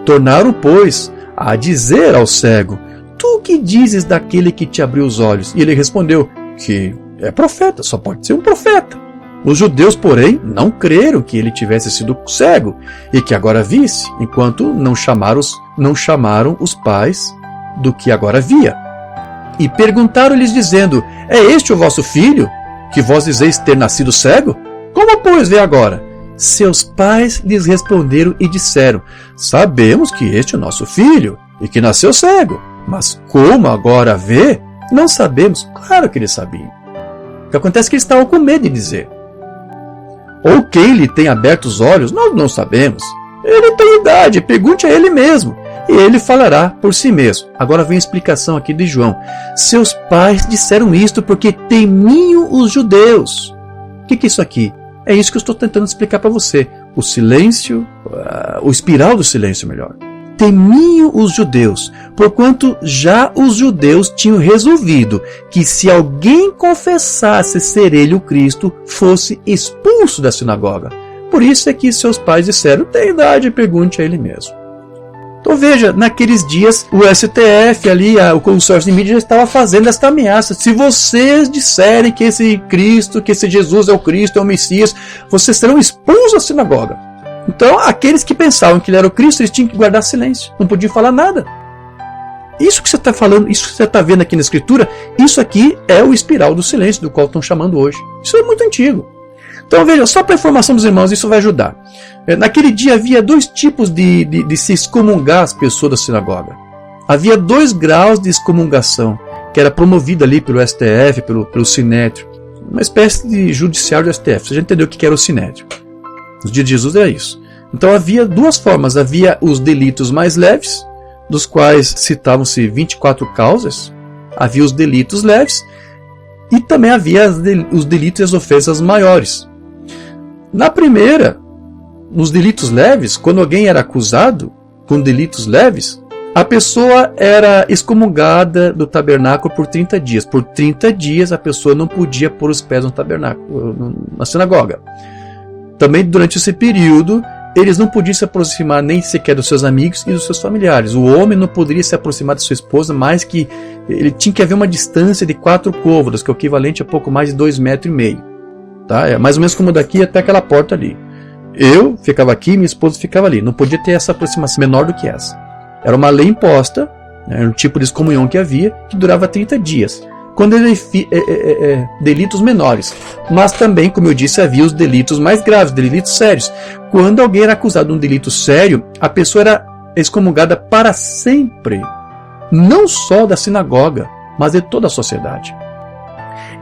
Tornaram, pois, a dizer ao cego: Tu que dizes daquele que te abriu os olhos? E ele respondeu que é profeta, só pode ser um profeta. Os judeus, porém, não creram que ele tivesse sido cego e que agora visse, enquanto não chamaram os pais do que agora via. E perguntaram-lhes dizendo: É este o vosso filho, que vós dizeis ter nascido cego? Como, pois, vê agora? Seus pais lhes responderam e disseram: Sabemos que este é o nosso filho e que nasceu cego, mas como agora vê, não sabemos. Claro que eles sabiam. O que acontece é que eles estavam com medo de dizer. Ou quem lhe tem aberto os olhos, nós não sabemos. Ele tem idade, pergunte a ele mesmo, e ele falará por si mesmo. Agora vem a explicação aqui de João. Seus pais disseram isto porque temiam os judeus. O que é isso aqui? É isso que eu estou tentando explicar para você. O silêncio, o espiral do silêncio, melhor. Temiam os judeus, porquanto já os judeus tinham resolvido que se alguém confessasse ser ele o Cristo, fosse expulso da sinagoga. Por isso é que seus pais disseram: Tem idade, pergunte a ele mesmo. Então veja, naqueles dias o STF ali, o consórcio de mídia já estava fazendo esta ameaça. Se vocês disserem que esse Cristo, que esse Jesus é o Cristo, é o Messias, vocês serão expulsos da sinagoga. Então, aqueles que pensavam que ele era o Cristo, eles tinham que guardar silêncio, não podiam falar nada. Isso que você está falando, isso que você está vendo aqui na Escritura, isso aqui é o espiral do silêncio, do qual estão chamando hoje. Isso é muito antigo. Então, veja, só para a informação dos irmãos, isso vai ajudar. Naquele dia havia dois tipos de se excomungar as pessoas da sinagoga. Havia 2 graus de excomungação, que era promovido ali pelo STF, pelo Sinédrio. Uma espécie de judiciário do STF. Você já entendeu o que era o Sinédrio. Nos dias de Jesus era isso. Então havia 2 formas. Havia os delitos mais leves, dos quais citavam-se 24 causas. Havia os delitos leves e também havia os delitos e as ofensas maiores. Na primeira, nos delitos leves, quando alguém era acusado com delitos leves, a pessoa era excomungada do tabernáculo por 30 dias. Por 30 dias a pessoa não podia pôr os pés no tabernáculo, na sinagoga. Também durante esse período, eles não podiam se aproximar nem sequer dos seus amigos e dos seus familiares. O homem não poderia se aproximar de sua esposa, mais que ele tinha que haver uma distância de 4 côvados, que é o equivalente a pouco mais de 2,5 metros. Tá? É mais ou menos como daqui até aquela porta ali. Eu ficava aqui, minha esposa ficava ali. Não podia ter essa aproximação menor do que essa. Era uma lei imposta, né, um tipo de excomunhão que havia, que durava 30 dias. Quando delitos menores. Mas também, como eu disse, havia os delitos mais graves, delitos sérios. Quando alguém era acusado de um delito sério, a pessoa era excomungada para sempre. Não só da sinagoga, mas de toda a sociedade.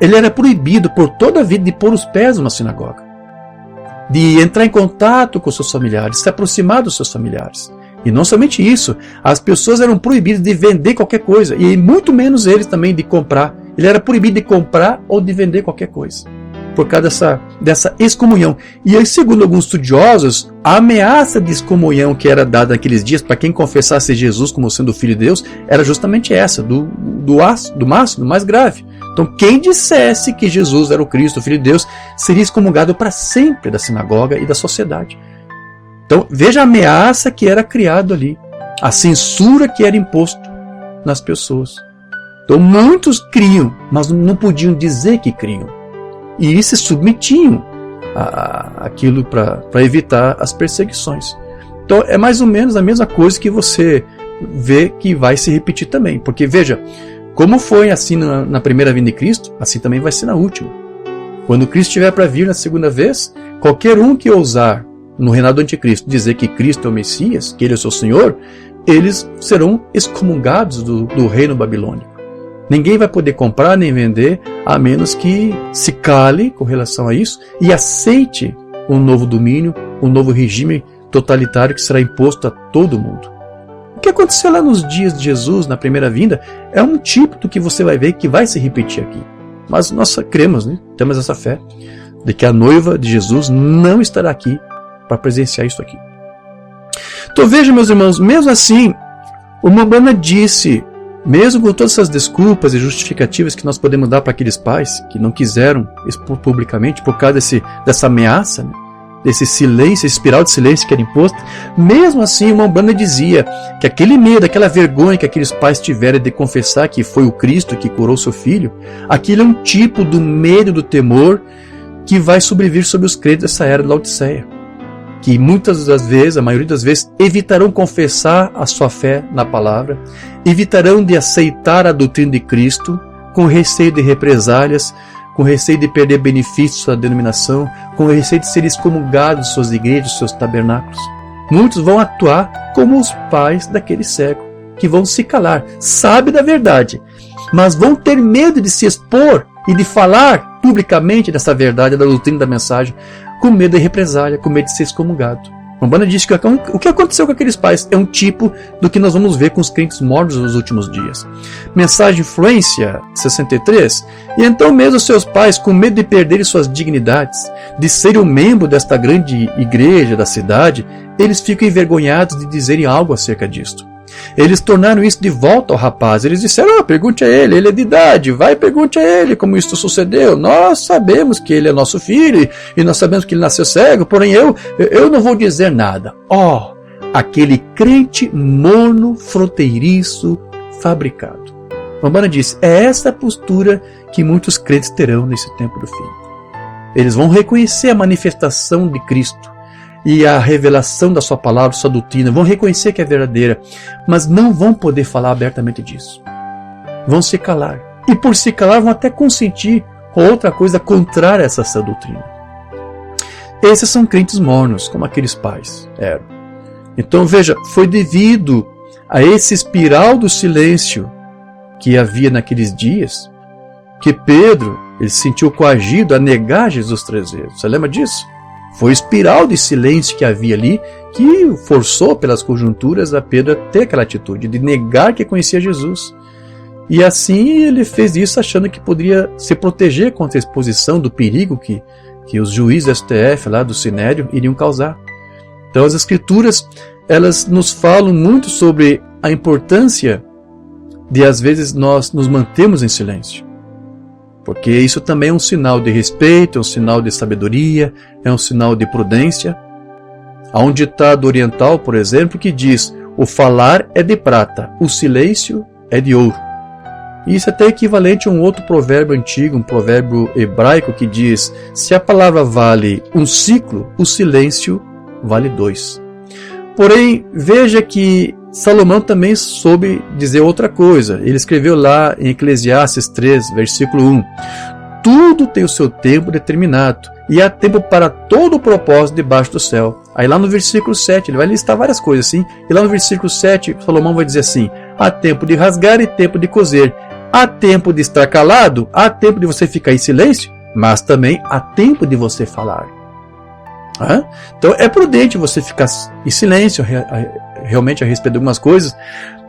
Ele era proibido por toda a vida de pôr os pés numa sinagoga. De entrar em contato com seus familiares, se aproximar dos seus familiares. E não somente isso, as pessoas eram proibidas de vender qualquer coisa, e muito menos eles também de comprar. Ele era proibido de comprar ou de vender qualquer coisa, por causa dessa excomunhão. E aí, segundo alguns estudiosos, a ameaça de excomunhão que era dada naqueles dias para quem confessasse Jesus como sendo o Filho de Deus, era justamente essa, do mais grave. Então, quem dissesse que Jesus era o Cristo, o Filho de Deus, seria excomungado para sempre da sinagoga e da sociedade. Então, veja a ameaça que era criado ali, a censura que era imposto nas pessoas. Então, muitos criam, mas não podiam dizer que criam. E se submetiam àquilo para evitar as perseguições. Então, é mais ou menos a mesma coisa que você vê que vai se repetir também. Porque, veja, como foi assim na primeira vinda de Cristo, assim também vai ser na última. Quando Cristo estiver para vir na segunda vez, qualquer um que ousar no reinado do anticristo dizer que Cristo é o Messias, que ele é o seu Senhor, eles serão excomungados do reino babilônico. Ninguém vai poder comprar nem vender, a menos que se cale com relação a isso e aceite um novo domínio, um novo regime totalitário que será imposto a todo mundo. que aconteceu lá nos dias de Jesus, na primeira vinda, é um tipo do que você vai ver que vai se repetir aqui. Mas nós cremos, né? Temos essa fé de que a noiva de Jesus não estará aqui para presenciar isso aqui. Então veja, meus irmãos, mesmo assim, o Mombana disse, mesmo com todas essas desculpas e justificativas que nós podemos dar para aqueles pais que não quiseram expor publicamente por causa dessa ameaça, né? Desse silêncio, esse espiral de silêncio que era imposto, mesmo assim o Mombana dizia que aquele medo, aquela vergonha que aqueles pais tiveram de confessar que foi o Cristo que curou seu filho, aquilo é um tipo do medo, do temor que vai sobrevir sobre os crentes dessa era de Laodiceia, que muitas das vezes, a maioria das vezes, evitarão confessar a sua fé na palavra, evitarão de aceitar a doutrina de Cristo, com receio de represálias, com receio de perder benefícios da denominação, com receio de ser excomungados de suas igrejas, de seus tabernáculos. Muitos vão atuar como os pais daquele século, que vão se calar, sabem da verdade, mas vão ter medo de se expor e de falar publicamente dessa verdade, da doutrina da mensagem, com medo de represália, com medo de ser excomungado. Mombana disse que o que aconteceu com aqueles pais é um tipo do que nós vamos ver com os crentes mortos nos últimos dias. Mensagem Influência 63. E então mesmo seus pais, com medo de perderem suas dignidades, de serem um membro desta grande igreja da cidade, eles ficam envergonhados de dizerem algo acerca disto. Eles tornaram isso de volta ao rapaz. Eles disseram, pergunte a ele é de idade, vai pergunte a ele como isso sucedeu. Nós sabemos que ele é nosso filho e nós sabemos que ele nasceu cego, porém eu não vou dizer nada. Aquele crente morno, fronteiriço, fabricado. Mombana disse, é essa a postura que muitos crentes terão nesse tempo do fim. Eles vão reconhecer a manifestação de Cristo e a revelação da sua palavra, sua doutrina, vão reconhecer que é verdadeira, mas não vão poder falar abertamente disso. Vão se calar. E por se calar vão até consentir com outra coisa contrária a essa sã doutrina. Esses são crentes mornos, como aqueles pais eram. Então veja, foi devido a esse espiral do silêncio que havia naqueles dias, que Pedro ele se sentiu coagido a negar Jesus 3 vezes. Você lembra disso? Foi o espiral de silêncio que havia ali que forçou pelas conjunturas a Pedro a ter aquela atitude de negar que conhecia Jesus. E assim ele fez isso achando que poderia se proteger contra a exposição do perigo que os juízes do STF, lá do Sinédrio, iriam causar. Então as Escrituras, elas nos falam muito sobre a importância de às vezes nós nos mantermos em silêncio. Porque isso também é um sinal de respeito, é um sinal de sabedoria, é um sinal de prudência. Há um ditado oriental, por exemplo, que diz, o falar é de prata, o silêncio é de ouro. E isso é até equivalente a um outro provérbio antigo, um provérbio hebraico que diz, se a palavra vale um ciclo, o silêncio vale 2. Porém, veja que Salomão também soube dizer outra coisa. Ele escreveu lá em Eclesiastes 3, versículo 1. Tudo tem o seu tempo determinado, e há tempo para todo o propósito debaixo do céu. Aí lá no versículo 7, ele vai listar várias coisas assim. E lá no versículo 7, Salomão vai dizer assim, há tempo de rasgar e tempo de coser. Há tempo de estar calado, há tempo de você ficar em silêncio, mas também há tempo de você falar. Então é prudente você ficar em silêncio realmente a respeito de algumas coisas,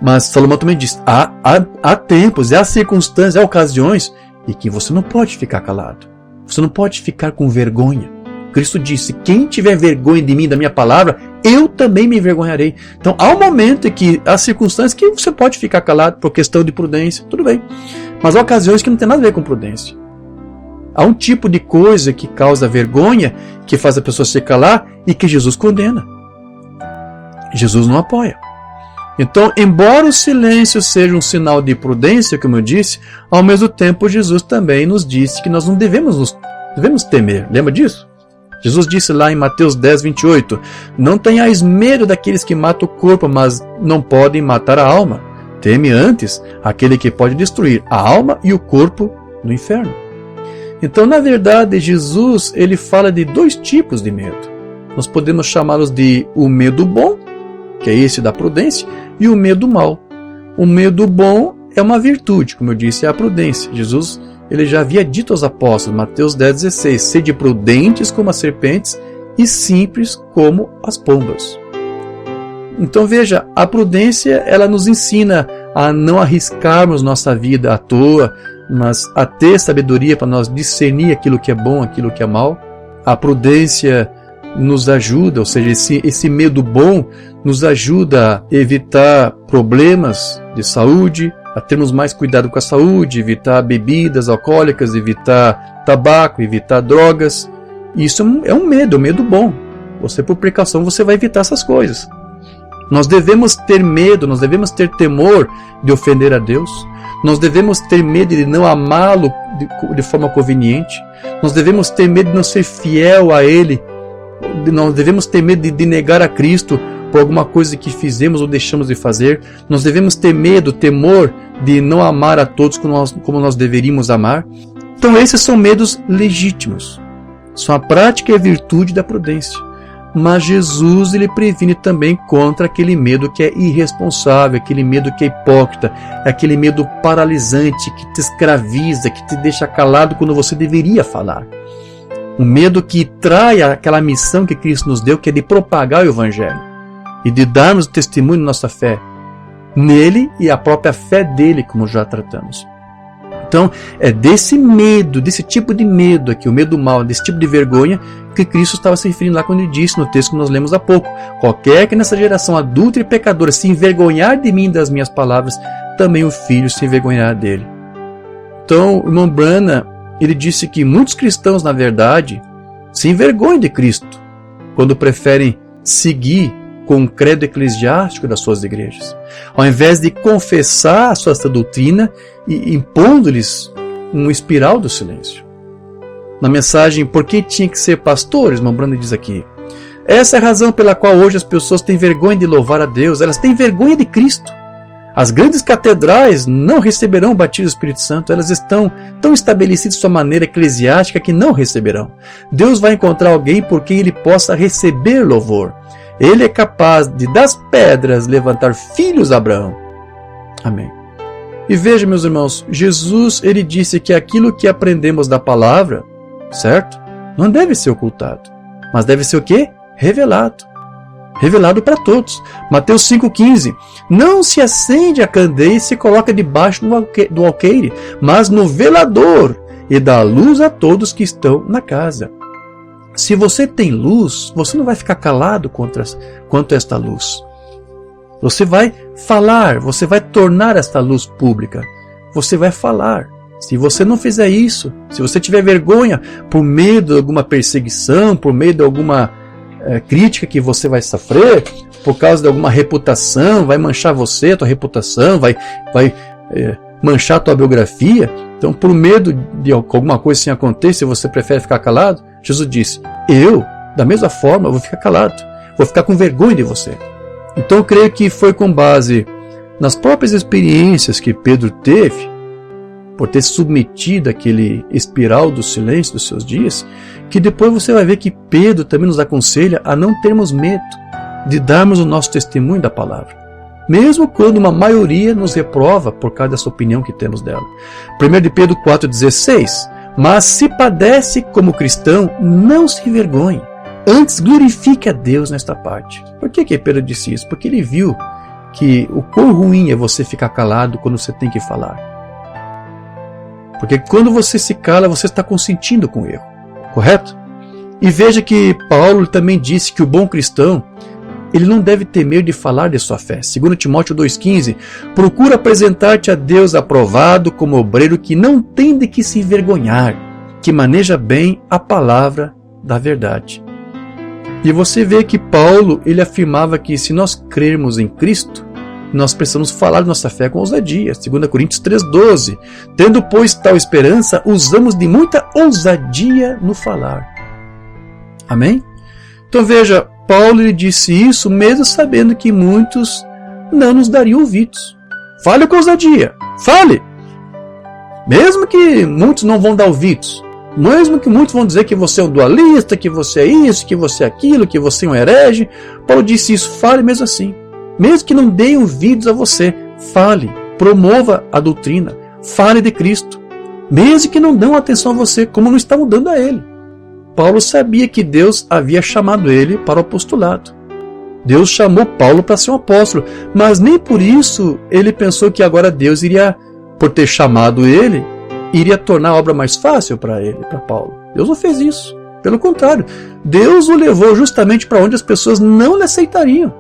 mas Salomão também diz, há tempos, há circunstâncias, há ocasiões em que você não pode ficar calado, você não pode ficar com vergonha. Cristo disse, quem tiver vergonha de mim, da minha palavra, eu também me envergonharei. Então há um momento em que há circunstâncias que você pode ficar calado por questão de prudência, tudo bem, mas há ocasiões que não tem nada a ver com prudência. Há um tipo de coisa que causa vergonha, que faz a pessoa se calar e que Jesus condena. Jesus não apoia. Então, embora o silêncio seja um sinal de prudência, como eu disse, ao mesmo tempo Jesus também nos disse que nós não devemos temer. Lembra disso? Jesus disse lá em Mateus 10, 28, não tenhais medo daqueles que matam o corpo, mas não podem matar a alma. Teme antes aquele que pode destruir a alma e o corpo no inferno. Então, na verdade, Jesus ele fala de 2 tipos de medo. Nós podemos chamá-los de o medo bom, que é esse da prudência, e o medo mau. O medo bom é uma virtude, como eu disse, é a prudência. Jesus ele já havia dito aos apóstolos, Mateus 10, 16, sede prudentes como as serpentes e simples como as pombas. Então veja, a prudência ela nos ensina a não arriscarmos nossa vida à toa, mas a ter sabedoria para nós discernir aquilo que é bom, aquilo que é mal. A prudência nos ajuda, ou seja, esse medo bom nos ajuda a evitar problemas de saúde, a termos mais cuidado com a saúde, evitar bebidas alcoólicas, evitar tabaco, evitar drogas. Isso é um medo bom. Você, por precaução, você vai evitar essas coisas. Nós devemos ter medo, nós devemos ter temor de ofender a Deus. Nós devemos ter medo de não amá-lo de forma conveniente. Nós devemos ter medo de não ser fiel a Ele. Nós devemos ter medo de negar a Cristo por alguma coisa que fizemos ou deixamos de fazer. Nós devemos ter medo, temor de não amar a todos como nós deveríamos amar. Então esses são medos legítimos. São a prática e a virtude da prudência. Mas Jesus ele previne também contra aquele medo que é irresponsável, aquele medo que é hipócrita, aquele medo paralisante que te escraviza, que te deixa calado quando você deveria falar. Um medo que trai aquela missão que Cristo nos deu, que é de propagar o Evangelho e de darmos o testemunho da nossa fé nele e a própria fé dele, como já tratamos. Então, é desse medo, desse tipo de medo aqui, o medo mal, desse tipo de vergonha, que Cristo estava se referindo lá quando ele disse no texto que nós lemos há pouco: qualquer que nessa geração adulta e pecadora se envergonhar de mim e das minhas palavras, também o Filho se envergonhará dele. Então, o irmão Branham, ele disse que muitos cristãos, na verdade, se envergonham de Cristo quando preferem seguir com o credo eclesiástico das suas igrejas, ao invés de confessar a sua doutrina e impondo-lhes um espiral do silêncio. Na mensagem Por que tinha que ser pastores, irmão Branham diz aqui: essa é a razão pela qual hoje as pessoas têm vergonha de louvar a Deus, elas têm vergonha de Cristo. As grandes catedrais não receberão o batismo do Espírito Santo, elas estão tão estabelecidas de sua maneira eclesiástica que não receberão. Deus vai encontrar alguém por quem ele possa receber louvor. Ele é capaz de das pedras levantar filhos a Abraão. Amém. E veja, meus irmãos, Jesus ele disse que aquilo que aprendemos da palavra, certo? Não deve ser ocultado, mas deve ser o quê? Revelado. Revelado para todos. Mateus 5,15. Não se acende a candeia e se coloca debaixo do alqueire, mas no velador, e dá luz a todos que estão na casa. Se você tem luz, você não vai ficar calado quanto a esta luz. Você vai falar, você vai tornar esta luz pública. Você vai falar. Se você não fizer isso, se você tiver vergonha por medo de alguma perseguição, por medo de alguma crítica que você vai sofrer, por causa de alguma reputação, vai manchar você, a tua reputação, vai manchar a tua biografia. Então, por medo de alguma coisa assim aconteça, se você prefere ficar calado, Jesus disse: eu, da mesma forma, vou ficar calado, vou ficar com vergonha de você. Então, eu creio que foi com base nas próprias experiências que Pedro teve, por ter submetido aquele espiral do silêncio dos seus dias, que depois você vai ver que Pedro também nos aconselha a não termos medo de darmos o nosso testemunho da palavra, mesmo quando uma maioria nos reprova por causa dessa opinião que temos dela. 1 de Pedro 4,16. Mas se padece como cristão, não se envergonhe, antes glorifique a Deus nesta parte. Por que Pedro disse isso? Porque ele viu que o quão ruim é você ficar calado quando você tem que falar. Porque quando você se cala, você está consentindo com o erro, correto? E veja que Paulo também disse que o bom cristão, ele não deve temer de falar de sua fé. 2 Timóteo 2,15. Procura apresentar-te a Deus aprovado como obreiro que não tem de que se envergonhar, que maneja bem a palavra da verdade. E você vê que Paulo, ele afirmava que se nós crermos em Cristo, nós precisamos falar de nossa fé com ousadia. 2 Coríntios 3,12. Tendo, pois, tal esperança, usamos de muita ousadia no falar. Amém? Então veja, Paulo ele disse isso mesmo sabendo que muitos não nos dariam ouvidos. Fale com ousadia, fale! Mesmo que muitos não vão dar ouvidos, mesmo que muitos vão dizer que você é um dualista, que você é isso, que você é aquilo, que você é um herege, Paulo disse isso, fale mesmo assim. Mesmo que não deem ouvidos a você, fale, promova a doutrina, fale de Cristo. Mesmo que não dão atenção a você, como não estavam dando a ele. Paulo sabia que Deus havia chamado ele para o apostolado. Deus chamou Paulo para ser um apóstolo, mas nem por isso ele pensou que agora Deus iria, por ter chamado ele, iria tornar a obra mais fácil para ele, para Paulo. Deus não fez isso. Pelo contrário, Deus o levou justamente para onde as pessoas não lhe aceitariam.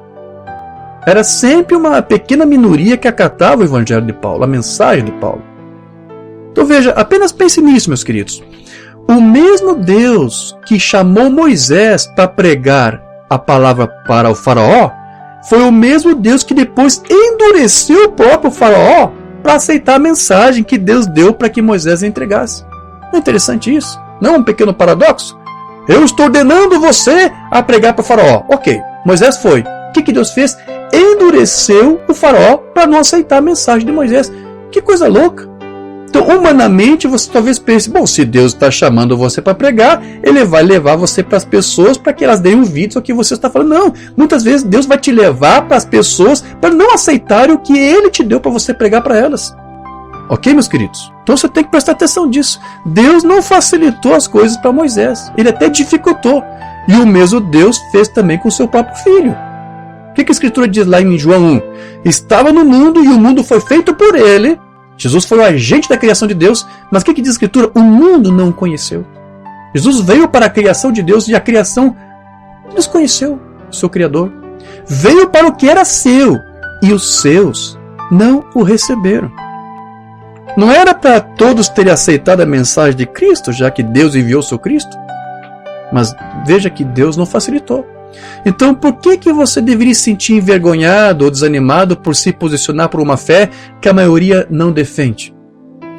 Era sempre uma pequena minoria que acatava o evangelho de Paulo, a mensagem de Paulo. Então veja, apenas pense nisso, meus queridos. O mesmo Deus que chamou Moisés para pregar a palavra para o faraó, foi o mesmo Deus que depois endureceu o próprio faraó para aceitar a mensagem que Deus deu para que Moisés entregasse. Não é interessante isso? Não é um pequeno paradoxo? Eu estou ordenando você a pregar para o faraó. Ok, Moisés foi. O que Deus fez? Endureceu o faraó para não aceitar a mensagem de Moisés. Que coisa louca! Então, humanamente, você talvez pense, bom, se Deus está chamando você para pregar, Ele vai levar você para as pessoas para que elas deem ouvidos ao que você está falando. Não, muitas vezes Deus vai te levar para as pessoas para não aceitarem o que Ele te deu para você pregar para elas. Ok, meus queridos? Então você tem que prestar atenção nisso. Deus não facilitou as coisas para Moisés, Ele até dificultou. E o mesmo Deus fez também com o seu próprio filho. O que a Escritura diz lá em João 1? Estava no mundo e o mundo foi feito por Ele. Jesus foi o agente da criação de Deus, mas o que diz a Escritura? O mundo não o conheceu. Jesus veio para a criação de Deus e a criação desconheceu o seu Criador. Veio para o que era seu e os seus não o receberam. Não era para todos terem aceitado a mensagem de Cristo, já que Deus enviou o seu Cristo? Mas veja que Deus não facilitou. Então, por que você deveria se sentir envergonhado ou desanimado por se posicionar por uma fé que a maioria não defende?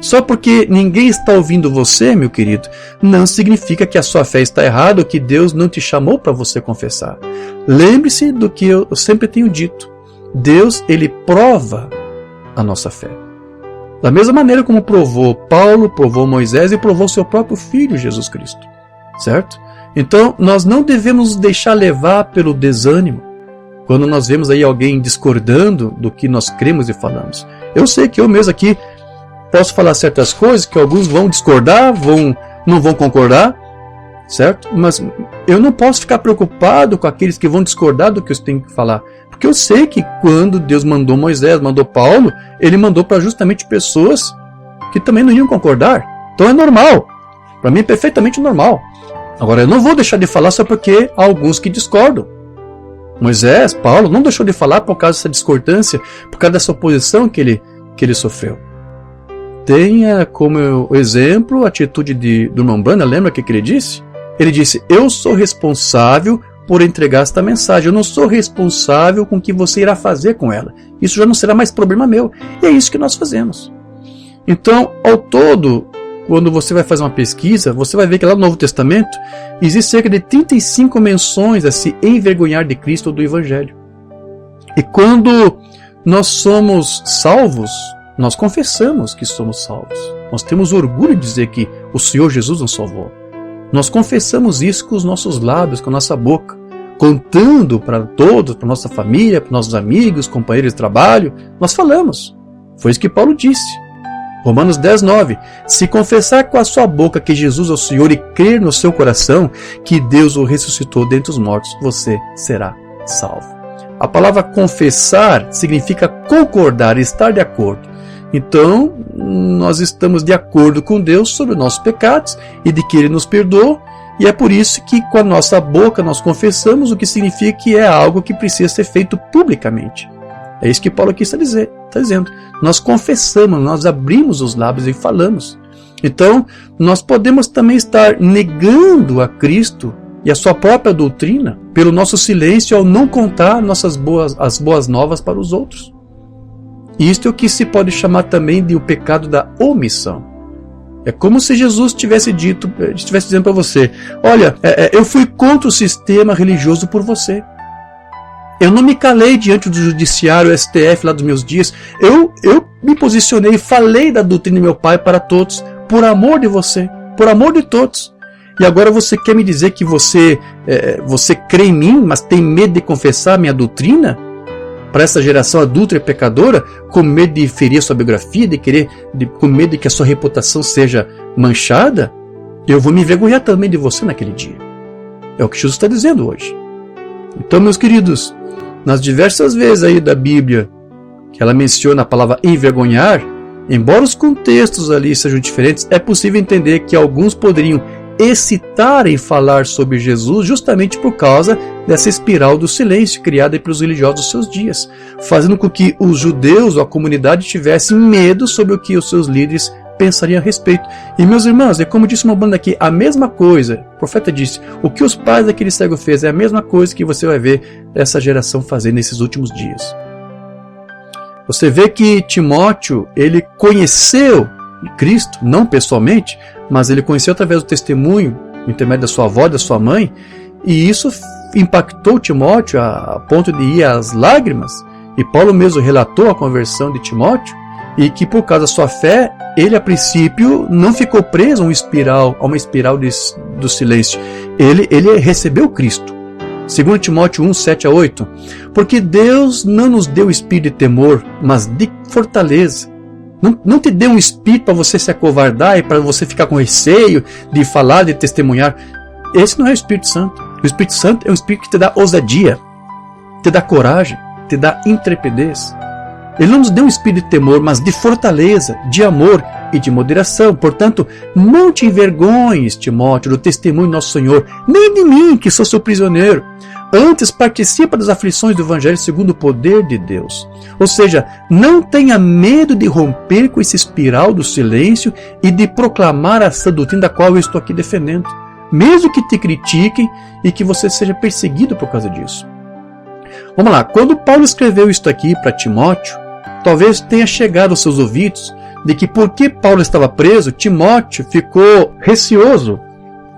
Só porque ninguém está ouvindo você, meu querido, não significa que a sua fé está errada ou que Deus não te chamou para você confessar. Lembre-se do que eu sempre tenho dito. Deus, Ele prova a nossa fé. Da mesma maneira como provou Paulo, provou Moisés e provou seu próprio Filho, Jesus Cristo. Certo? Então, nós não devemos nos deixar levar pelo desânimo quando nós vemos aí alguém discordando do que nós cremos e falamos. Eu sei que eu mesmo aqui posso falar certas coisas que alguns vão discordar, não vão concordar, certo? Mas eu não posso ficar preocupado com aqueles que vão discordar do que eu tenho que falar. Porque eu sei que quando Deus mandou Moisés, mandou Paulo, Ele mandou para justamente pessoas que também não iam concordar. Então é normal. Para mim é perfeitamente normal. Agora, eu não vou deixar de falar só porque há alguns que discordam. Moisés, Paulo, não deixou de falar por causa dessa discordância, por causa dessa oposição que ele sofreu. Tenha como exemplo a atitude do irmão Branham, lembra o que ele disse? Ele disse, eu sou responsável por entregar esta mensagem, eu não sou responsável com o que você irá fazer com ela. Isso já não será mais problema meu. E é isso que nós fazemos. Então, ao todo, quando você vai fazer uma pesquisa, você vai ver que lá no Novo Testamento existe cerca de 35 menções a se envergonhar de Cristo ou do Evangelho. E quando nós somos salvos, nós confessamos que somos salvos. Nós temos orgulho de dizer que o Senhor Jesus nos salvou. Nós confessamos isso com os nossos lábios, com a nossa boca, contando para todos, para nossa família, para nossos amigos, companheiros de trabalho. Nós falamos. Foi isso que Paulo disse. Romanos 10:9. Se confessar com a sua boca que Jesus é o Senhor e crer no seu coração que Deus o ressuscitou dentre os mortos, você será salvo. A palavra confessar significa concordar, estar de acordo. Então, nós estamos de acordo com Deus sobre os nossos pecados e de que Ele nos perdoa, e é por isso que com a nossa boca nós confessamos, o que significa que é algo que precisa ser feito publicamente. É isso que Paulo aqui está dizendo. Nós confessamos, nós abrimos os lábios e falamos. Então, nós podemos também estar negando a Cristo e a sua própria doutrina pelo nosso silêncio ao não contar as boas novas para os outros. Isto é o que se pode chamar também de o pecado da omissão. É como se Jesus estivesse dizendo para você, olha, eu fui contra o sistema religioso por você. Eu não me calei diante do judiciário, STF lá dos meus dias. Eu me posicionei, falei da doutrina do meu Pai para todos, por amor de você, por amor de todos. E agora você quer me dizer que você crê em mim, mas tem medo de confessar a minha doutrina? Para essa geração adulta e pecadora, com medo de ferir a sua biografia, com medo de que a sua reputação seja manchada? Eu vou me envergonhar também de você naquele dia. É o que Jesus está dizendo hoje. Então, meus queridos, nas diversas vezes aí da Bíblia que ela menciona a palavra envergonhar, embora os contextos ali sejam diferentes, é possível entender que alguns poderiam excitar em falar sobre Jesus justamente por causa dessa espiral do silêncio criada pelos religiosos dos seus dias, fazendo com que os judeus ou a comunidade tivessem medo sobre o que os seus líderes pensariam a respeito. E meus irmãos, é como disse uma banda aqui, a mesma coisa, o profeta disse, o que os pais daquele cego fez é a mesma coisa que você vai ver essa geração fazer nesses últimos dias. Você vê que Timóteo, ele conheceu Cristo, não pessoalmente, mas ele conheceu através do testemunho, no intermédio da sua avó, da sua mãe, e isso impactou Timóteo a ponto de ir às lágrimas, e Paulo mesmo relatou a conversão de Timóteo, e que por causa da sua fé, ele a princípio não ficou preso a uma espiral do silêncio, ele recebeu Cristo. 2 Timóteo 1, 7 a 8, porque Deus não nos deu espírito de temor, mas de fortaleza. Não te deu um espírito para você se acovardar e para você ficar com receio de falar, de testemunhar. Esse não é o Espírito Santo. O Espírito Santo é um espírito que te dá ousadia, te dá coragem, te dá intrepidez. Ele não nos deu um espírito de temor, mas de fortaleza, de amor e de moderação. Portanto, não te envergonhes, Timóteo, do testemunho do nosso Senhor, nem de mim, que sou seu prisioneiro. Antes, participa das aflições do Evangelho segundo o poder de Deus. Ou seja, não tenha medo de romper com esse espiral do silêncio e de proclamar a sã doutrina da qual eu estou aqui defendendo. Mesmo que te critiquem e que você seja perseguido por causa disso. Vamos lá, quando Paulo escreveu isto aqui para Timóteo, talvez tenha chegado aos seus ouvidos de que porque Paulo estava preso, Timóteo ficou receoso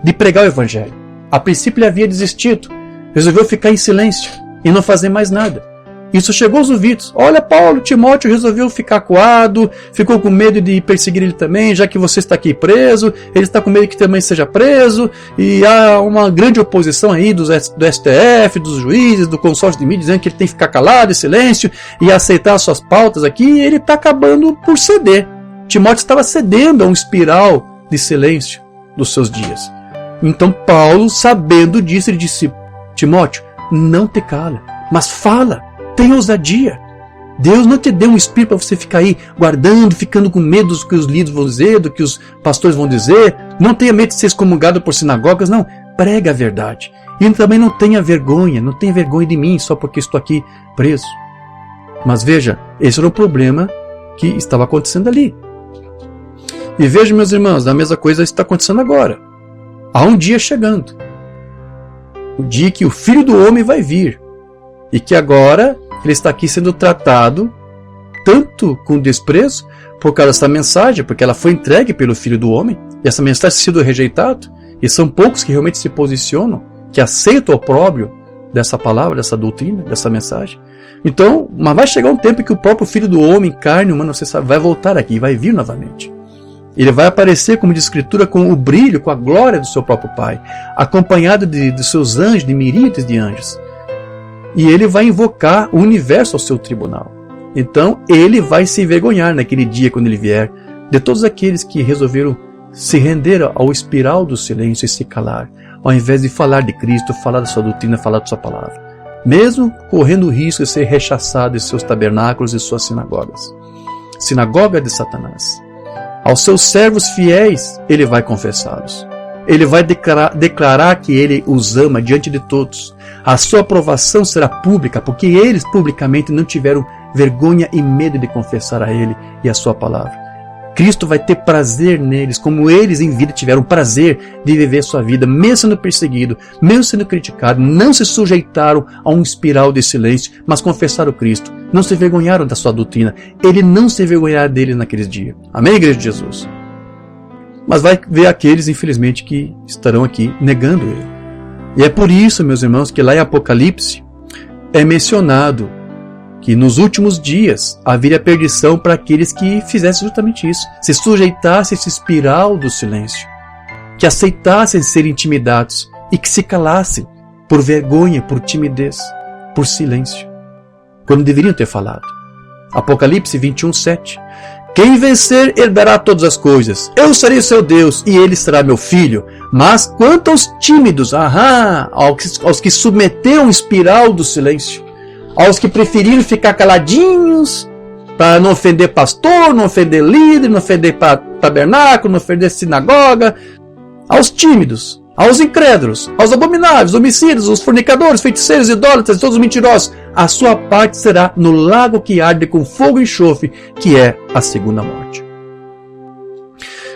de pregar o Evangelho. A princípio ele havia desistido, resolveu ficar em silêncio e não fazer mais nada. Isso chegou aos ouvidos. Olha, Paulo, Timóteo resolveu ficar acuado, ficou com medo de perseguir ele também, já que você está aqui preso, ele está com medo que também seja preso, e há uma grande oposição aí do STF, dos juízes, do consórcio de mídia, dizendo que ele tem que ficar calado, em silêncio, e aceitar as suas pautas aqui, e ele está acabando por ceder. Timóteo estava cedendo a um espiral de silêncio dos seus dias. Então Paulo, sabendo disso, ele disse, Timóteo, não te cala, mas fala. Tenha ousadia. Deus não te deu um espírito para você ficar aí guardando, ficando com medo do que os líderes vão dizer, do que os pastores vão dizer. Não tenha medo de ser excomungado por sinagogas, não. Prega a verdade. E também não tenha vergonha de mim só porque estou aqui preso. Mas veja, esse era o problema que estava acontecendo ali. E veja, meus irmãos, a mesma coisa está acontecendo agora. Há um dia chegando. O dia que o Filho do Homem vai vir. E que agora ele está aqui sendo tratado tanto com desprezo por causa dessa mensagem, porque ela foi entregue pelo Filho do Homem, e essa mensagem tem sido rejeitada, e são poucos que realmente se posicionam, que aceitam o opróbrio dessa palavra, dessa doutrina, dessa mensagem. Então, mas vai chegar um tempo em que o próprio Filho do Homem, carne humana, você sabe, vai voltar aqui, vai vir novamente. Ele vai aparecer, como diz a Escritura, com o brilho, com a glória do seu próprio Pai, acompanhado de seus anjos, de miríades de anjos. E ele vai invocar o universo ao seu tribunal. Então, ele vai se envergonhar naquele dia, quando ele vier, de todos aqueles que resolveram se render ao espiral do silêncio e se calar, ao invés de falar de Cristo, falar da sua doutrina, falar da sua palavra. Mesmo correndo o risco de ser rechaçado em seus tabernáculos e suas sinagogas. Sinagoga de Satanás. Aos seus servos fiéis, ele vai confessá-los. Ele vai declarar que ele os ama diante de todos. A sua aprovação será pública, porque eles publicamente não tiveram vergonha e medo de confessar a ele e a sua palavra. Cristo vai ter prazer neles, como eles em vida tiveram prazer de viver sua vida, mesmo sendo perseguido, mesmo sendo criticado, não se sujeitaram a um espiral de silêncio, mas confessaram Cristo, não se envergonharam da sua doutrina, ele não se envergonhará deles naqueles dias. Amém, Igreja de Jesus? Mas vai ver aqueles, infelizmente, que estarão aqui negando ele. E é por isso, meus irmãos, que lá em Apocalipse é mencionado que nos últimos dias haveria perdição para aqueles que fizessem justamente isso, se sujeitassem a esse espiral do silêncio, que aceitassem ser intimidados e que se calassem por vergonha, por timidez, por silêncio, quando deveriam ter falado. Apocalipse 21, 7. Quem vencer herdará todas as coisas. Eu serei seu Deus e ele será meu filho. Mas quanto aos tímidos, aos que submeteram o espiral do silêncio, aos que preferiram ficar caladinhos, para não ofender pastor, não ofender líder, não ofender tabernáculo, não ofender sinagoga, aos tímidos, aos incrédulos, aos abomináveis, homicidas, os fornicadores, feiticeiros, idólatras, todos os mentirosos. A sua parte será no lago que arde com fogo e enxofre, que é a segunda morte.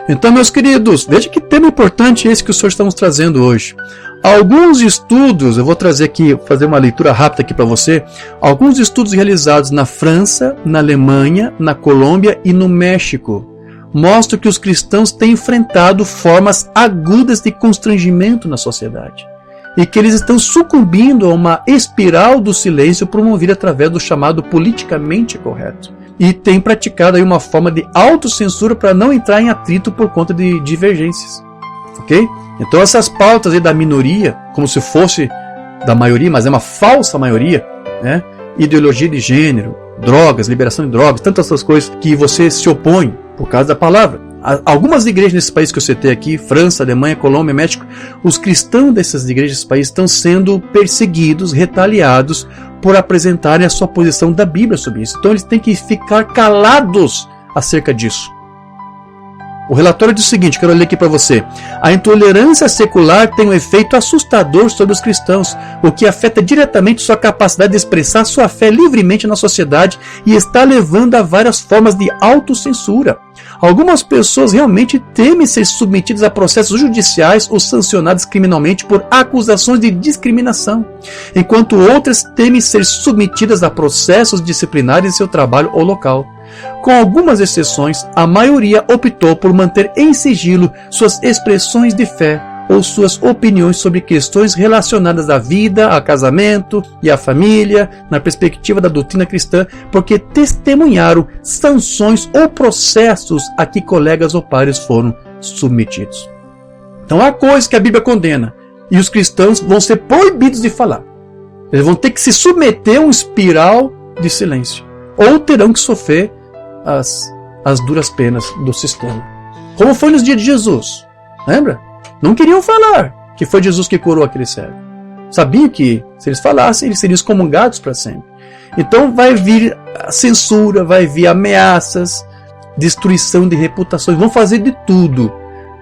Então, meus queridos, veja que tema importante esse que o Senhor está nos trazendo hoje. Alguns estudos, eu vou trazer aqui, fazer uma leitura rápida aqui para você. Alguns estudos realizados na França, na Alemanha, na Colômbia e no México mostram que os cristãos têm enfrentado formas agudas de constrangimento na sociedade e que eles estão sucumbindo a uma espiral do silêncio promovida através do chamado politicamente correto. E tem praticado aí uma forma de autocensura para não entrar em atrito por conta de divergências. Ok? Então essas pautas aí da minoria, como se fosse da maioria, mas é uma falsa maioria, né? Ideologia de gênero, drogas, liberação de drogas, tantas essas coisas que você se opõe por causa da palavra. Algumas igrejas nesses países que eu citei aqui, França, Alemanha, Colômbia, México, os cristãos dessas igrejas, desses países, estão sendo perseguidos, retaliados por apresentarem a sua posição da Bíblia sobre isso. Então eles têm que ficar calados acerca disso. O relatório diz o seguinte, quero ler aqui para você. A intolerância secular tem um efeito assustador sobre os cristãos, o que afeta diretamente sua capacidade de expressar sua fé livremente na sociedade e está levando a várias formas de autocensura. Algumas pessoas realmente temem ser submetidas a processos judiciais ou sancionadas criminalmente por acusações de discriminação, enquanto outras temem ser submetidas a processos disciplinares em seu trabalho ou local. Com algumas exceções, a maioria optou por manter em sigilo suas expressões de fé ou suas opiniões sobre questões relacionadas à vida, ao casamento e à família, na perspectiva da doutrina cristã, porque testemunharam sanções ou processos a que colegas ou pares foram submetidos. Então há coisas que a Bíblia condena e os cristãos vão ser proibidos de falar. Eles vão ter que se submeter a um espiral de silêncio ou terão que sofrer as duras penas do sistema. Como foi nos dias de Jesus. Lembra? Não queriam falar que foi Jesus que curou aquele cego. Sabiam que se eles falassem, eles seriam excomungados para sempre. Então vai vir a censura, vai vir ameaças, destruição de reputações. Vão fazer de tudo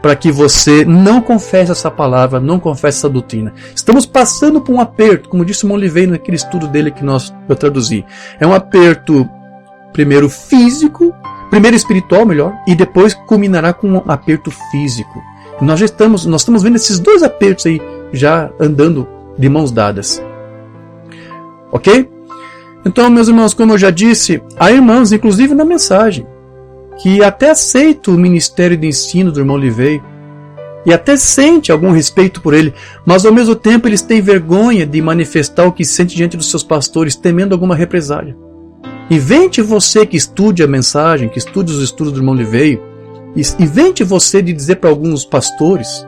para que você não confesse essa palavra, não confesse essa doutrina. Estamos passando por um aperto, como disse o Oliveira naquele estudo dele que eu traduzi. É um aperto, primeiro físico, primeiro espiritual, melhor, e depois culminará com um aperto físico. Nós estamos vendo esses dois apertos aí já andando de mãos dadas. Ok? Então, meus irmãos, como eu já disse, há irmãos, inclusive na mensagem, que até aceitam o ministério de ensino do irmão Oliveira e até sente algum respeito por ele, mas ao mesmo tempo eles têm vergonha de manifestar o que sente diante dos seus pastores, temendo alguma represália. Invente você que estude a mensagem, que estude os estudos do irmão Oliveira, invente você de dizer para alguns pastores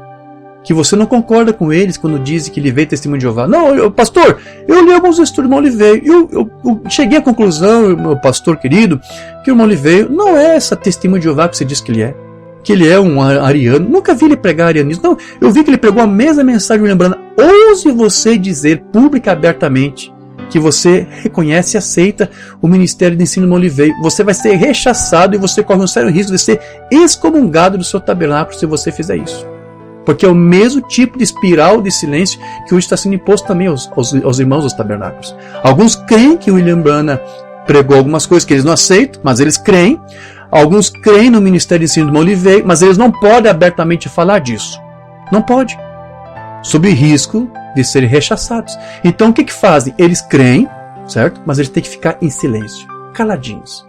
que você não concorda com eles quando dizem que ele veio testemunho de Jeová. Não, pastor, eu li alguns estudos do irmão Oliveira e eu cheguei à conclusão, meu pastor querido, que o irmão Oliveira não é essa testemunho de Jeová que você diz que ele é um ariano. Nunca vi ele pregar arianismo. Não, eu vi que ele pregou a mesma mensagem, lembrando. Ouse você dizer pública abertamente que você reconhece e aceita o ministério de ensino do Oliveira. Você vai ser rechaçado e você corre um sério risco de ser excomungado do seu tabernáculo se você fizer isso. Porque é o mesmo tipo de espiral de silêncio que hoje está sendo imposto também aos irmãos dos tabernáculos. Alguns creem que William Branham pregou algumas coisas que eles não aceitam, mas eles creem. Alguns creem no ministério de ensino do Oliveira, mas eles não podem abertamente falar disso. Não pode. Sob risco de serem rechaçados. Então o que fazem? Eles creem, certo? Mas eles têm que ficar em silêncio, caladinhos.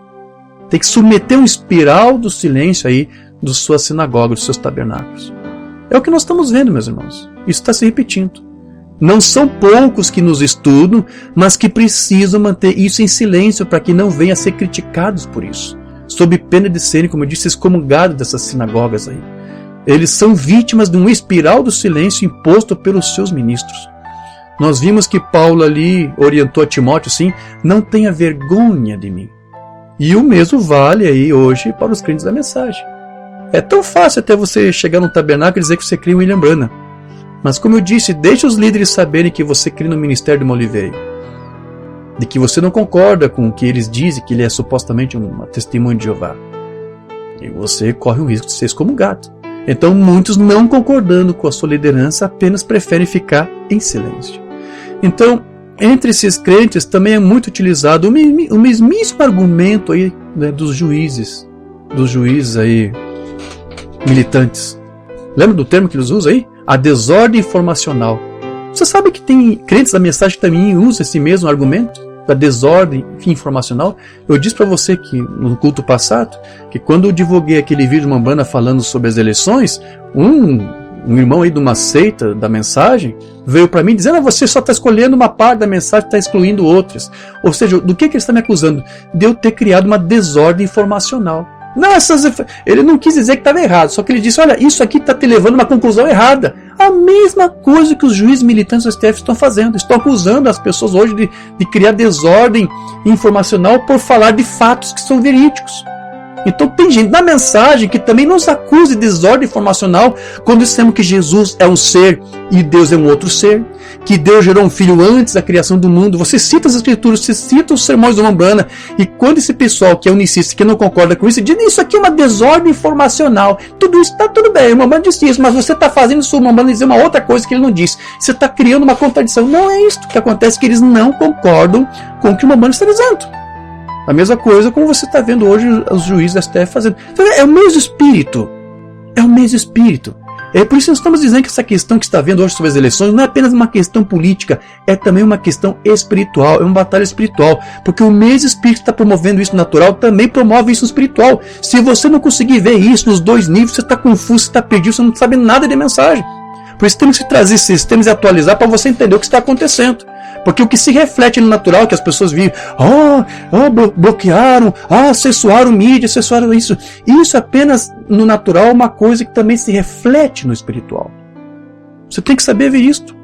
Tem que submeter um espiral do silêncio aí das suas sinagogas, dos seus tabernáculos. É o que nós estamos vendo, meus irmãos. Isso está se repetindo. Não são poucos que nos estudam, mas que precisam manter isso em silêncio para que não venham a ser criticados por isso, sob pena de serem, como eu disse, excomungados dessas sinagogas aí. Eles são vítimas de um espiral do silêncio imposto pelos seus ministros. Nós vimos que Paulo ali orientou a Timóteo assim, não tenha vergonha de mim. E o mesmo vale aí hoje para os crentes da mensagem. É tão fácil até você chegar no tabernáculo e dizer que você crê em William Branham. Mas como eu disse, deixe os líderes saberem que você crê no ministério de Oliveira. de que você não concorda com o que eles dizem, que ele é supostamente uma testemunha de Jeová. E você corre o risco de ser excomungado. Então muitos, não concordando com a sua liderança, apenas preferem ficar em silêncio. Então, entre esses crentes também é muito utilizado o mesmíssimo argumento aí, né, dos juízes aí militantes. Lembra do termo que eles usam aí? A desordem informacional. Você sabe que tem crentes da mensagem que também usam esse mesmo argumento da desordem informacional? Eu disse para você que no culto passado, que quando eu divulguei aquele vídeo de uma banda falando sobre as eleições, um irmão aí de uma seita da mensagem veio para mim dizendo: você só está escolhendo uma parte da mensagem, está excluindo outras. Ou seja, do que ele está me acusando? De eu ter criado uma desordem informacional. Não, ele não quis dizer que estava errado, só que ele disse: olha, isso aqui está te levando a uma conclusão errada. A mesma coisa que os juízes militantes do STF estão fazendo. Estão acusando as pessoas hoje de criar desordem informacional por falar de fatos que são verídicos. Então tem gente na mensagem que também nos acusa de desordem informacional quando dissemos que Jesus é um ser e Deus é um outro ser, que Deus gerou um filho antes da criação do mundo. Você cita as escrituras, você cita os sermões do Umbanda, e quando esse pessoal que é unicista, que não concorda com isso, diz: isso aqui é uma desordem informacional, tudo isso está tudo bem, o Umbanda disse isso, mas você está fazendo isso, o Umbanda dizer uma outra coisa que ele não disse, você está criando uma contradição. Não é isso que acontece, que eles não concordam com o que o Umbanda está dizendo. A mesma coisa como você está vendo hoje os juízes da STF fazendo. É o mesmo espírito. É o mesmo espírito. É por isso que nós estamos dizendo que essa questão que está vendo hoje sobre as eleições não é apenas uma questão política, é também uma questão espiritual, é uma batalha espiritual. Porque o mesmo espírito que está promovendo isso no natural também promove isso no espiritual. Se você não conseguir ver isso nos dois níveis, você está confuso, você está perdido, você não sabe nada de mensagem. Por isso temos que trazer sistemas e atualizar para você entender o que está acontecendo. Porque o que se reflete no natural, que as pessoas vivem, bloquearam, cessuaram mídia, cessuaram isso. Isso apenas no natural é uma coisa que também se reflete no espiritual. Você tem que saber ver isto.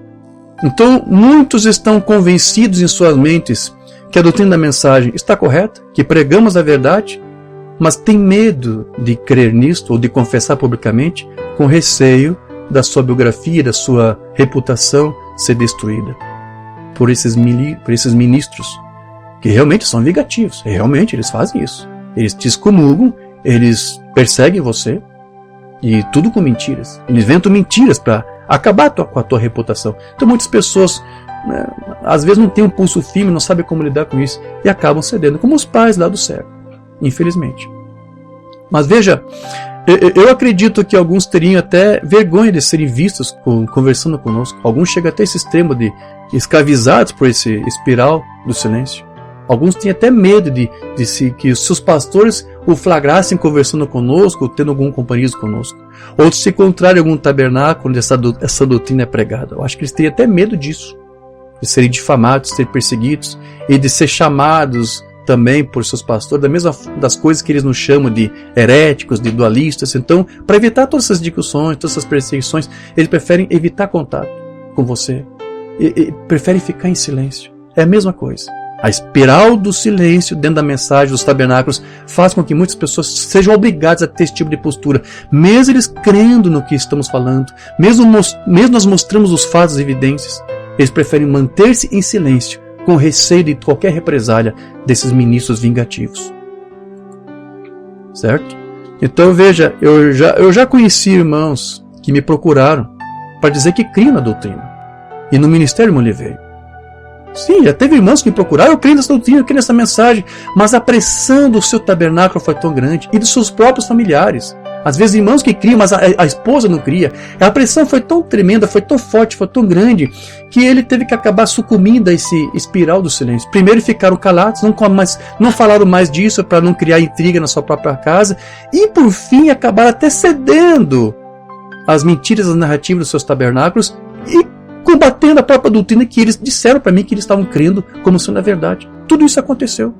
Então, muitos estão convencidos em suas mentes que a doutrina da mensagem está correta, que pregamos a verdade, mas tem medo de crer nisto ou de confessar publicamente, com receio da sua biografia, da sua reputação ser destruída por esses ministros, que realmente são vingativos. Realmente eles fazem isso. Eles te excomungam, eles perseguem você, e tudo com mentiras. Eles inventam mentiras para acabar com a tua reputação. Então muitas pessoas, né, às vezes não têm um pulso firme, não sabem como lidar com isso, e acabam cedendo, como os pais lá do céu, infelizmente. Mas veja, eu acredito que alguns teriam até vergonha de serem vistos conversando conosco. Alguns chegam até esse extremo de escravizados por esse espiral do silêncio. Alguns têm até medo que os seus pastores o flagrassem conversando conosco, tendo algum companheirismo conosco. Outros se encontrarem em algum tabernáculo onde essa doutrina é pregada. Eu acho que eles teriam até medo disso, de serem difamados, de serem perseguidos e de ser chamados também por seus pastores, da mesma das coisas que eles nos chamam de heréticos, de dualistas. Então, para evitar todas essas discussões, todas essas perseguições, eles preferem evitar contato com você e preferem ficar em silêncio. É a mesma coisa. A espiral do silêncio dentro da mensagem dos tabernáculos faz com que muitas pessoas sejam obrigadas a ter esse tipo de postura, mesmo eles crendo no que estamos falando, mesmo nós mostramos os fatos e evidências, eles preferem manter-se em silêncio, com receio de qualquer represália desses ministros vingativos. Certo? Então veja, eu já conheci irmãos que me procuraram para dizer que criam na doutrina. E no ministério me levei. Sim, já teve irmãos que me procuraram: eu creio nessa doutrina, eu creio nessa mensagem. Mas a pressão do seu tabernáculo foi tão grande, e dos seus próprios familiares. Às vezes irmãos que criam, mas a esposa não cria. A pressão foi tão tremenda, foi tão forte, foi tão grande, que ele teve que acabar sucumbindo a esse espiral do silêncio. Primeiro ficaram calados, não falaram mais disso para não criar intriga na sua própria casa. E por fim acabaram até cedendo às mentiras, às narrativas dos seus tabernáculos e combatendo a própria doutrina que eles disseram para mim que eles estavam crendo como sendo a verdade. Tudo isso aconteceu.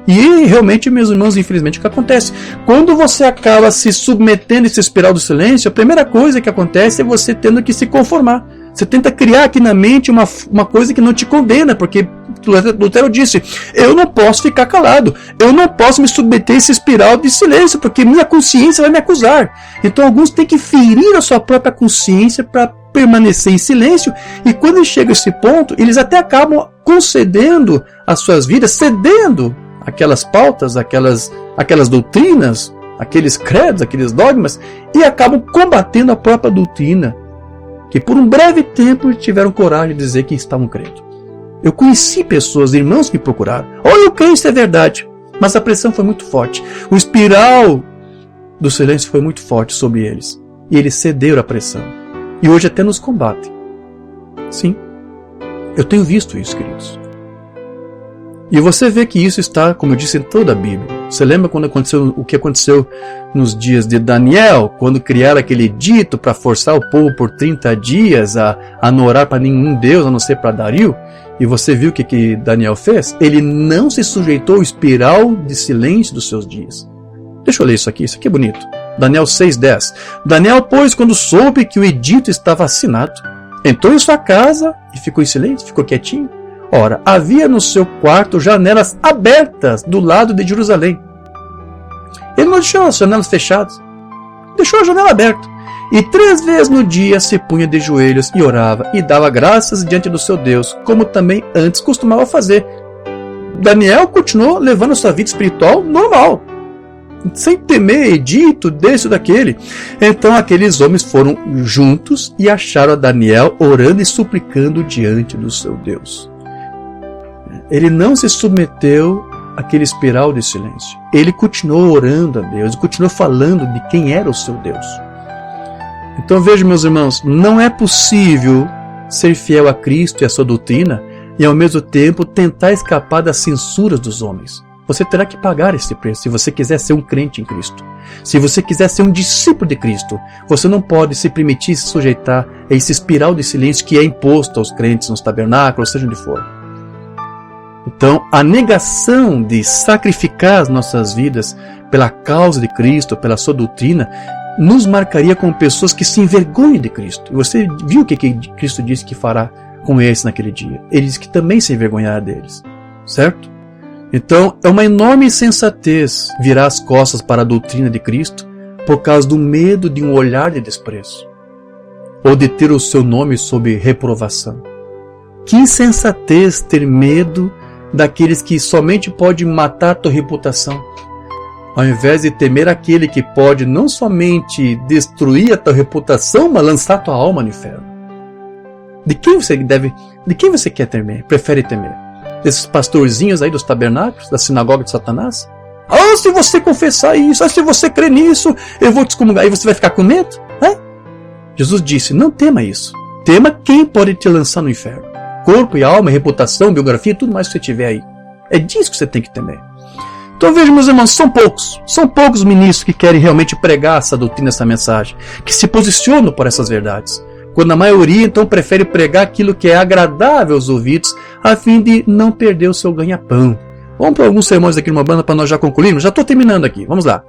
E realmente, meus irmãos, infelizmente, o que acontece? Quando você acaba se submetendo a esse espiral do silêncio, a primeira coisa que acontece é você tendo que se conformar. Você tenta criar aqui na mente uma coisa que não te condena, porque Lutero disse: eu não posso ficar calado, eu não posso me submeter a esse espiral de silêncio, porque minha consciência vai me acusar. Então alguns têm que ferir a sua própria consciência para permanecer em silêncio, e quando chega a esse ponto, eles até acabam concedendo as suas vidas, cedendo aquelas pautas, aquelas doutrinas, aqueles credos, aqueles dogmas, e acabam combatendo a própria doutrina, que por um breve tempo tiveram coragem de dizer que estavam crendo. Eu conheci pessoas, irmãos que procuraram. Olha, eu creio, isso é verdade. Mas a pressão foi muito forte. O espiral do silêncio foi muito forte sobre eles. E eles cederam à pressão. E hoje até nos combatem. Sim, eu tenho visto isso, queridos. E você vê que isso está, como eu disse, em toda a Bíblia. Você lembra quando aconteceu o que aconteceu nos dias de Daniel, quando criaram aquele edito para forçar o povo por 30 dias a não orar para nenhum Deus, a não ser para Dario? E você viu o que Daniel fez? Ele não se sujeitou ao espiral de silêncio dos seus dias. Deixa eu ler isso aqui é bonito. Daniel 6:10. Daniel, pois, quando soube que o edito estava assinado, entrou em sua casa e ficou em silêncio, ficou quietinho. Ora, havia no seu quarto janelas abertas do lado de Jerusalém. Ele não deixou as janelas fechadas, deixou a janela aberta. E 3 vezes no dia se punha de joelhos e orava e dava graças diante do seu Deus, como também antes costumava fazer. Daniel continuou levando a sua vida espiritual normal, sem temer edito desse ou daquele. Então aqueles homens foram juntos e acharam a Daniel orando e suplicando diante do seu Deus. Ele não se submeteu àquele espiral de silêncio. Ele continuou orando a Deus, continuou falando de quem era o seu Deus. Então vejam, meus irmãos, não é possível ser fiel a Cristo e a sua doutrina e ao mesmo tempo tentar escapar das censuras dos homens. Você terá que pagar esse preço se você quiser ser um crente em Cristo. Se você quiser ser um discípulo de Cristo, você não pode se permitir se sujeitar a esse espiral de silêncio que é imposto aos crentes nos tabernáculos, seja onde for. Então, a negação de sacrificar as nossas vidas pela causa de Cristo, pela sua doutrina, nos marcaria como pessoas que se envergonham de Cristo. E você viu o que Cristo disse que fará com eles naquele dia. Ele disse que também se envergonhará deles. Certo? Então, é uma enorme insensatez virar as costas para a doutrina de Cristo por causa do medo de um olhar de desprezo ou de ter o seu nome sob reprovação. Que insensatez ter medo daqueles que somente pode matar tua reputação, ao invés de temer aquele que pode não somente destruir a tua reputação, mas lançar tua alma no inferno. De quem você quer temer? Prefere temer? Desses pastorzinhos aí dos tabernáculos, da sinagoga de Satanás? Ah, se você confessar isso, se você crer nisso, eu vou te excomungar. Aí você vai ficar com medo? Jesus disse, não tema isso. Tema quem pode te lançar no inferno. Corpo e alma, reputação, biografia, tudo mais que você tiver aí. É disso que você tem que temer. Então veja, meus irmãos, são poucos ministros que querem realmente pregar essa doutrina, essa mensagem, que se posicionam por essas verdades. Quando a maioria, então, prefere pregar aquilo que é agradável aos ouvidos, a fim de não perder o seu ganha-pão. Vamos para alguns sermões aqui numa banda para nós já concluirmos? Já estou terminando aqui, vamos lá.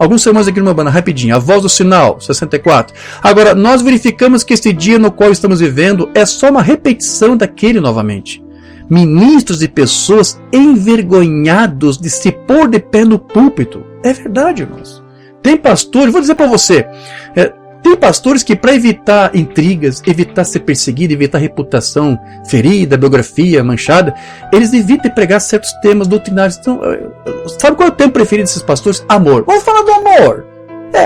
Alguns sermões aqui numa banda, rapidinho. A voz do sinal, 64. Agora, nós verificamos que este dia no qual estamos vivendo é só uma repetição daquele novamente. Ministros e pessoas envergonhados de se pôr de pé no púlpito. É verdade, irmãos. Tem pastores, vou dizer para você, tem pastores que para evitar intrigas, evitar ser perseguido, evitar reputação ferida, biografia manchada, eles evitam pregar certos temas doutrinários. Então, sabe qual é o tema preferido desses pastores? Amor. Vamos falar do amor.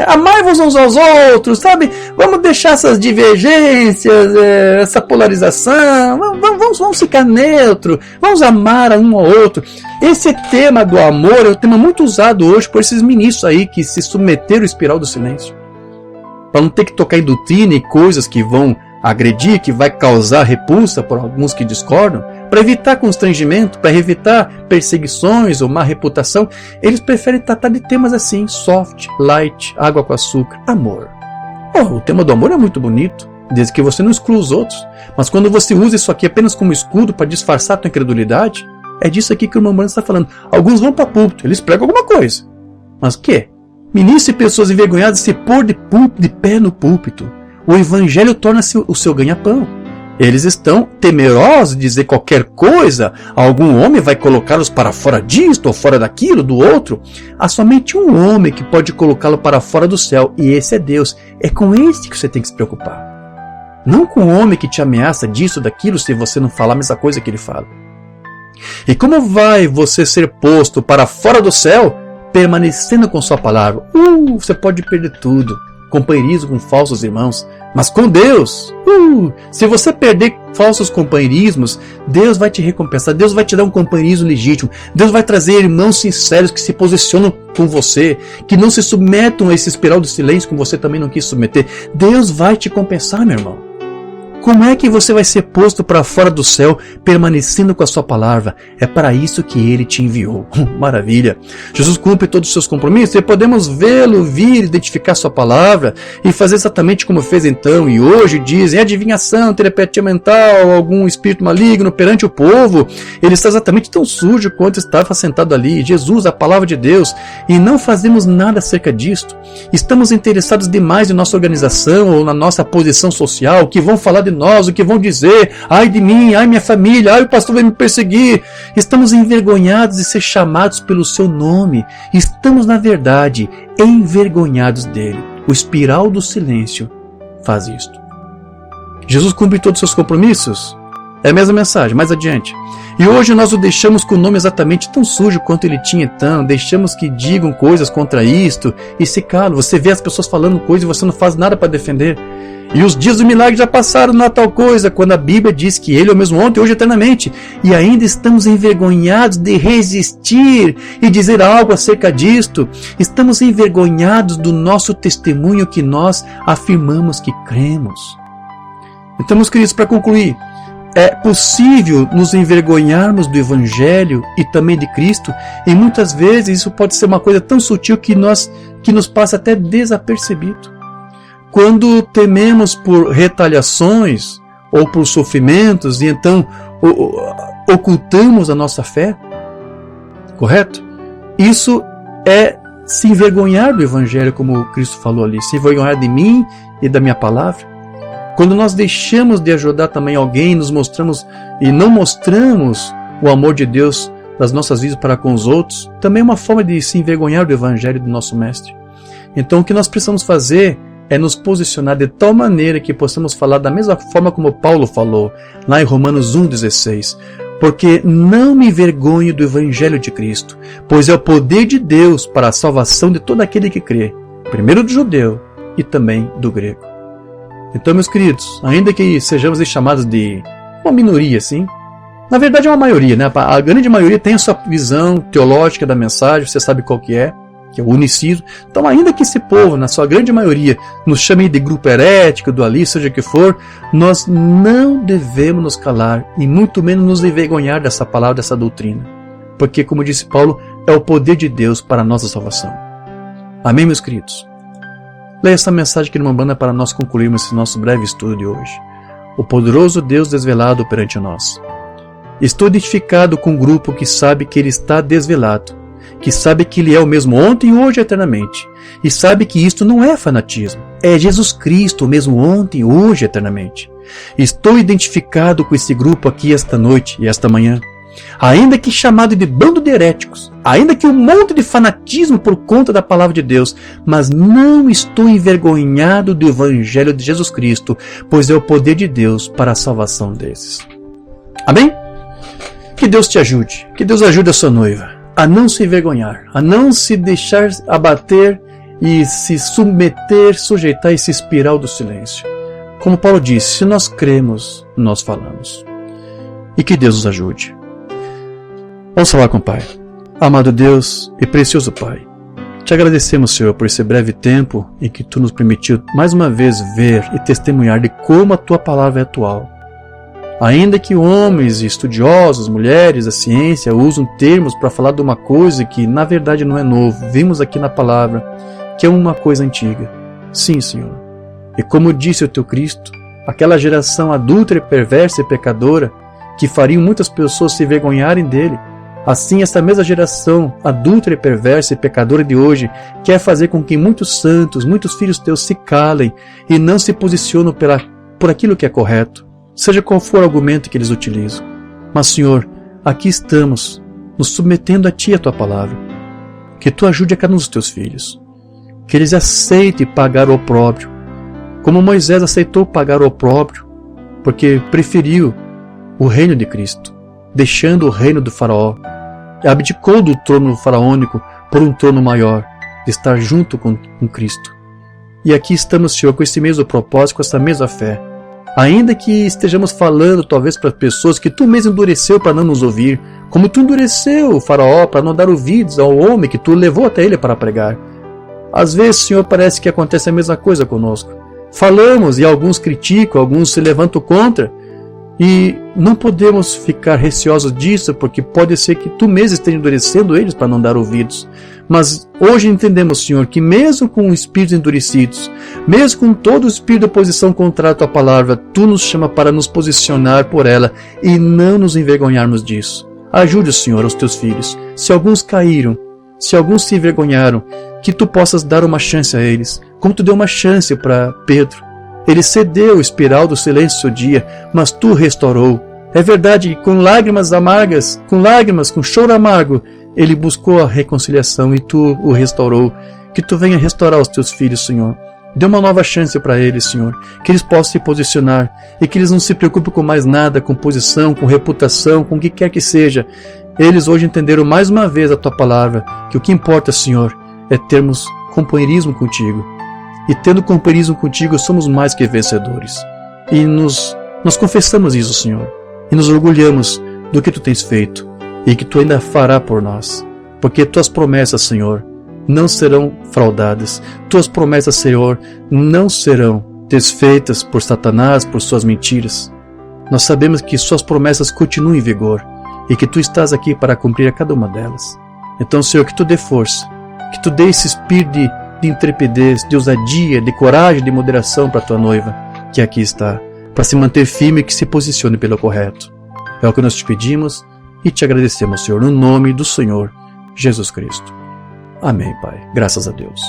Amai-vos uns aos outros, sabe? Vamos deixar essas divergências, essa polarização, vamos ficar neutro, vamos amar um ao outro. Esse tema do amor é um tema muito usado hoje por esses ministros aí que se submeteram ao espiral do silêncio. Para não ter que tocar em doutrina e coisas que vão agredir, que vai causar repulsa por alguns que discordam, para evitar constrangimento, para evitar perseguições ou má reputação, eles preferem tratar de temas assim, soft, light, água com açúcar, amor. O tema do amor é muito bonito, desde que você não exclua os outros, mas quando você usa isso aqui apenas como escudo para disfarçar a tua incredulidade, é disso aqui que o irmão Branham está falando. Alguns vão para púlpito, eles pregam alguma coisa, mas o quê? Ministros e pessoas envergonhadas se pôr de pé no púlpito. O evangelho torna-se o seu ganha-pão. Eles estão temerosos de dizer qualquer coisa. Algum homem vai colocá-los para fora disto ou fora daquilo, do outro. Há somente um homem que pode colocá-lo para fora do céu, e esse é Deus. É com esse que você tem que se preocupar. Não com o homem que te ameaça disso, daquilo, se você não falar a mesma coisa que ele fala. E como vai você ser posto para fora do céu, permanecendo com sua palavra? Você pode perder tudo. Companheirismo com falsos irmãos. Mas com Deus, se você perder falsos companheirismos, Deus vai te recompensar. Deus vai te dar um companheirismo legítimo. Deus vai trazer irmãos sinceros que se posicionam com você, que não se submetam a esse espiral do silêncio como você também não quis submeter. Deus vai te compensar, meu irmão. Como é que você vai ser posto para fora do céu, permanecendo com a sua palavra? É para isso que Ele te enviou. Maravilha! Jesus cumpre todos os seus compromissos e podemos vê-lo, vir, identificar sua palavra e fazer exatamente como fez então. E hoje dizem adivinhação, telepatia mental, algum espírito maligno perante o povo. Ele está exatamente tão sujo quanto estava sentado ali. Jesus, a palavra de Deus. E não fazemos nada acerca disto. Estamos interessados demais em nossa organização ou na nossa posição social, que vão falar de nós, o que vão dizer, ai de mim, ai minha família, ai o pastor vai me perseguir. Estamos envergonhados de ser chamados pelo seu nome. Estamos, na verdade, envergonhados dele. O espiral do silêncio faz isto. Jesus cumpre todos os seus compromissos? É a mesma mensagem, mais adiante. E hoje nós o deixamos com o nome exatamente tão sujo quanto ele tinha então, deixamos que digam coisas contra isto e se calam. Você vê as pessoas falando coisas e você não faz nada para defender. E os dias do milagre já passaram, não há tal coisa, quando a Bíblia diz que Ele é o mesmo ontem, hoje e eternamente. E ainda estamos envergonhados de resistir e dizer algo acerca disto. Estamos envergonhados do nosso testemunho que nós afirmamos que cremos. Então, meus queridos, para concluir, é possível nos envergonharmos do Evangelho e também de Cristo, e muitas vezes isso pode ser uma coisa tão sutil que nos passa até desapercebido. Quando tememos por retaliações ou por sofrimentos e então ocultamos a nossa fé, correto? Isso é se envergonhar do Evangelho, como Cristo falou ali, se envergonhar de mim e da minha palavra. Quando nós deixamos de ajudar também alguém, nos mostramos e não mostramos o amor de Deus das nossas vidas para com os outros, também é uma forma de se envergonhar do Evangelho do nosso Mestre. Então o que nós precisamos fazer é nos posicionar de tal maneira que possamos falar da mesma forma como Paulo falou, lá em Romanos 1,16. Porque não me envergonho do Evangelho de Cristo, pois é o poder de Deus para a salvação de todo aquele que crê, primeiro do judeu e também do grego. Então, meus queridos, ainda que sejamos chamados de uma minoria, sim, na verdade é uma maioria, né? A grande maioria tem a sua visão teológica da mensagem, você sabe qual que é o unicismo. Então, ainda que esse povo, na sua grande maioria, nos chame de grupo herético, dualista, seja o que for, nós não devemos nos calar e muito menos nos envergonhar dessa palavra, dessa doutrina. Porque, como disse Paulo, é o poder de Deus para a nossa salvação. Amém, meus queridos? Leia essa mensagem que irmã Banda para nós concluirmos esse nosso breve estudo de hoje. O poderoso Deus desvelado perante nós. Estou identificado com um grupo que sabe que ele está desvelado, que sabe que Ele é o mesmo ontem, hoje e eternamente. E sabe que isto não é fanatismo. É Jesus Cristo, o mesmo ontem, hoje e eternamente. Estou identificado com esse grupo aqui esta noite e esta manhã. Ainda que chamado de bando de heréticos, ainda que um monte de fanatismo por conta da palavra de Deus, mas não estou envergonhado do Evangelho de Jesus Cristo, pois é o poder de Deus para a salvação desses. Amém? Que Deus te ajude, que Deus ajude a sua noiva a não se envergonhar, a não se deixar abater e se submeter, sujeitar a esse espiral do silêncio. Como Paulo disse, se nós cremos, nós falamos. E que Deus nos ajude. Vamos falar com o Pai. Amado Deus e precioso Pai, te agradecemos, Senhor, por esse breve tempo em que Tu nos permitiu mais uma vez ver e testemunhar de como a Tua palavra é atual. Ainda que homens estudiosos, mulheres da ciência usam termos para falar de uma coisa que na verdade não é novo, vimos aqui na palavra que é uma coisa antiga. Sim, Senhor. E como disse o Teu Cristo, aquela geração adúltera, perversa e pecadora que fariam muitas pessoas se envergonharem dele, assim esta mesma geração adúltera, perversa e pecadora de hoje quer fazer com que muitos santos, muitos filhos Teus se calem e não se posicionem por aquilo que é correto. Seja qual for o argumento que eles utilizam. Mas, Senhor, aqui estamos, nos submetendo a Ti e a Tua palavra. Que Tu ajude a cada um dos Teus filhos. Que eles aceitem pagar o opróbrio. Como Moisés aceitou pagar o opróbrio, porque preferiu o reino de Cristo, deixando o reino do faraó, abdicou do trono faraônico por um trono maior, de estar junto com Cristo. E aqui estamos, Senhor, com esse mesmo propósito, com essa mesma fé. Ainda que estejamos falando talvez para pessoas que Tu mesmo endureceu para não nos ouvir, como Tu endureceu o faraó para não dar ouvidos ao homem que Tu levou até ele para pregar. Às vezes, Senhor, parece que acontece a mesma coisa conosco. Falamos e alguns criticam, alguns se levantam contra, e não podemos ficar receosos disso, porque pode ser que Tu mesmo esteja endurecendo eles para não dar ouvidos. Mas hoje entendemos, Senhor, que mesmo com espíritos endurecidos, mesmo com todo o espírito de oposição contra a Tua palavra, Tu nos chama para nos posicionar por ela e não nos envergonharmos disso. Ajude, Senhor, aos Teus filhos. Se alguns caíram, se alguns se envergonharam, que Tu possas dar uma chance a eles, como Tu deu uma chance para Pedro. Ele cedeu o espiral do silêncio do dia, mas Tu restaurou. É verdade que com lágrimas amargas, com choro amargo, ele buscou a reconciliação e Tu o restaurou. Que Tu venha restaurar os Teus filhos, Senhor. Dê uma nova chance para eles, Senhor. Que eles possam se posicionar e que eles não se preocupem com mais nada, com posição, com reputação, com o que quer que seja. Eles hoje entenderam mais uma vez a Tua palavra, que o que importa, Senhor, é termos companheirismo contigo. E tendo companheirismo contigo, somos mais que vencedores. E nós confessamos isso, Senhor. E nos orgulhamos do que Tu tens feito e que Tu ainda fará por nós. Porque Tuas promessas, Senhor, não serão fraudadas. Tuas promessas, Senhor, não serão desfeitas por Satanás, por suas mentiras. Nós sabemos que Suas promessas continuam em vigor e que Tu estás aqui para cumprir a cada uma delas. Então, Senhor, que Tu dê força, que Tu dê esse espírito de intrepidez, de ousadia, de coragem, de moderação para a Tua noiva, que aqui está, para se manter firme e que se posicione pelo correto. É o que nós te pedimos e te agradecemos, Senhor, no nome do Senhor Jesus Cristo. Amém, Pai. Graças a Deus.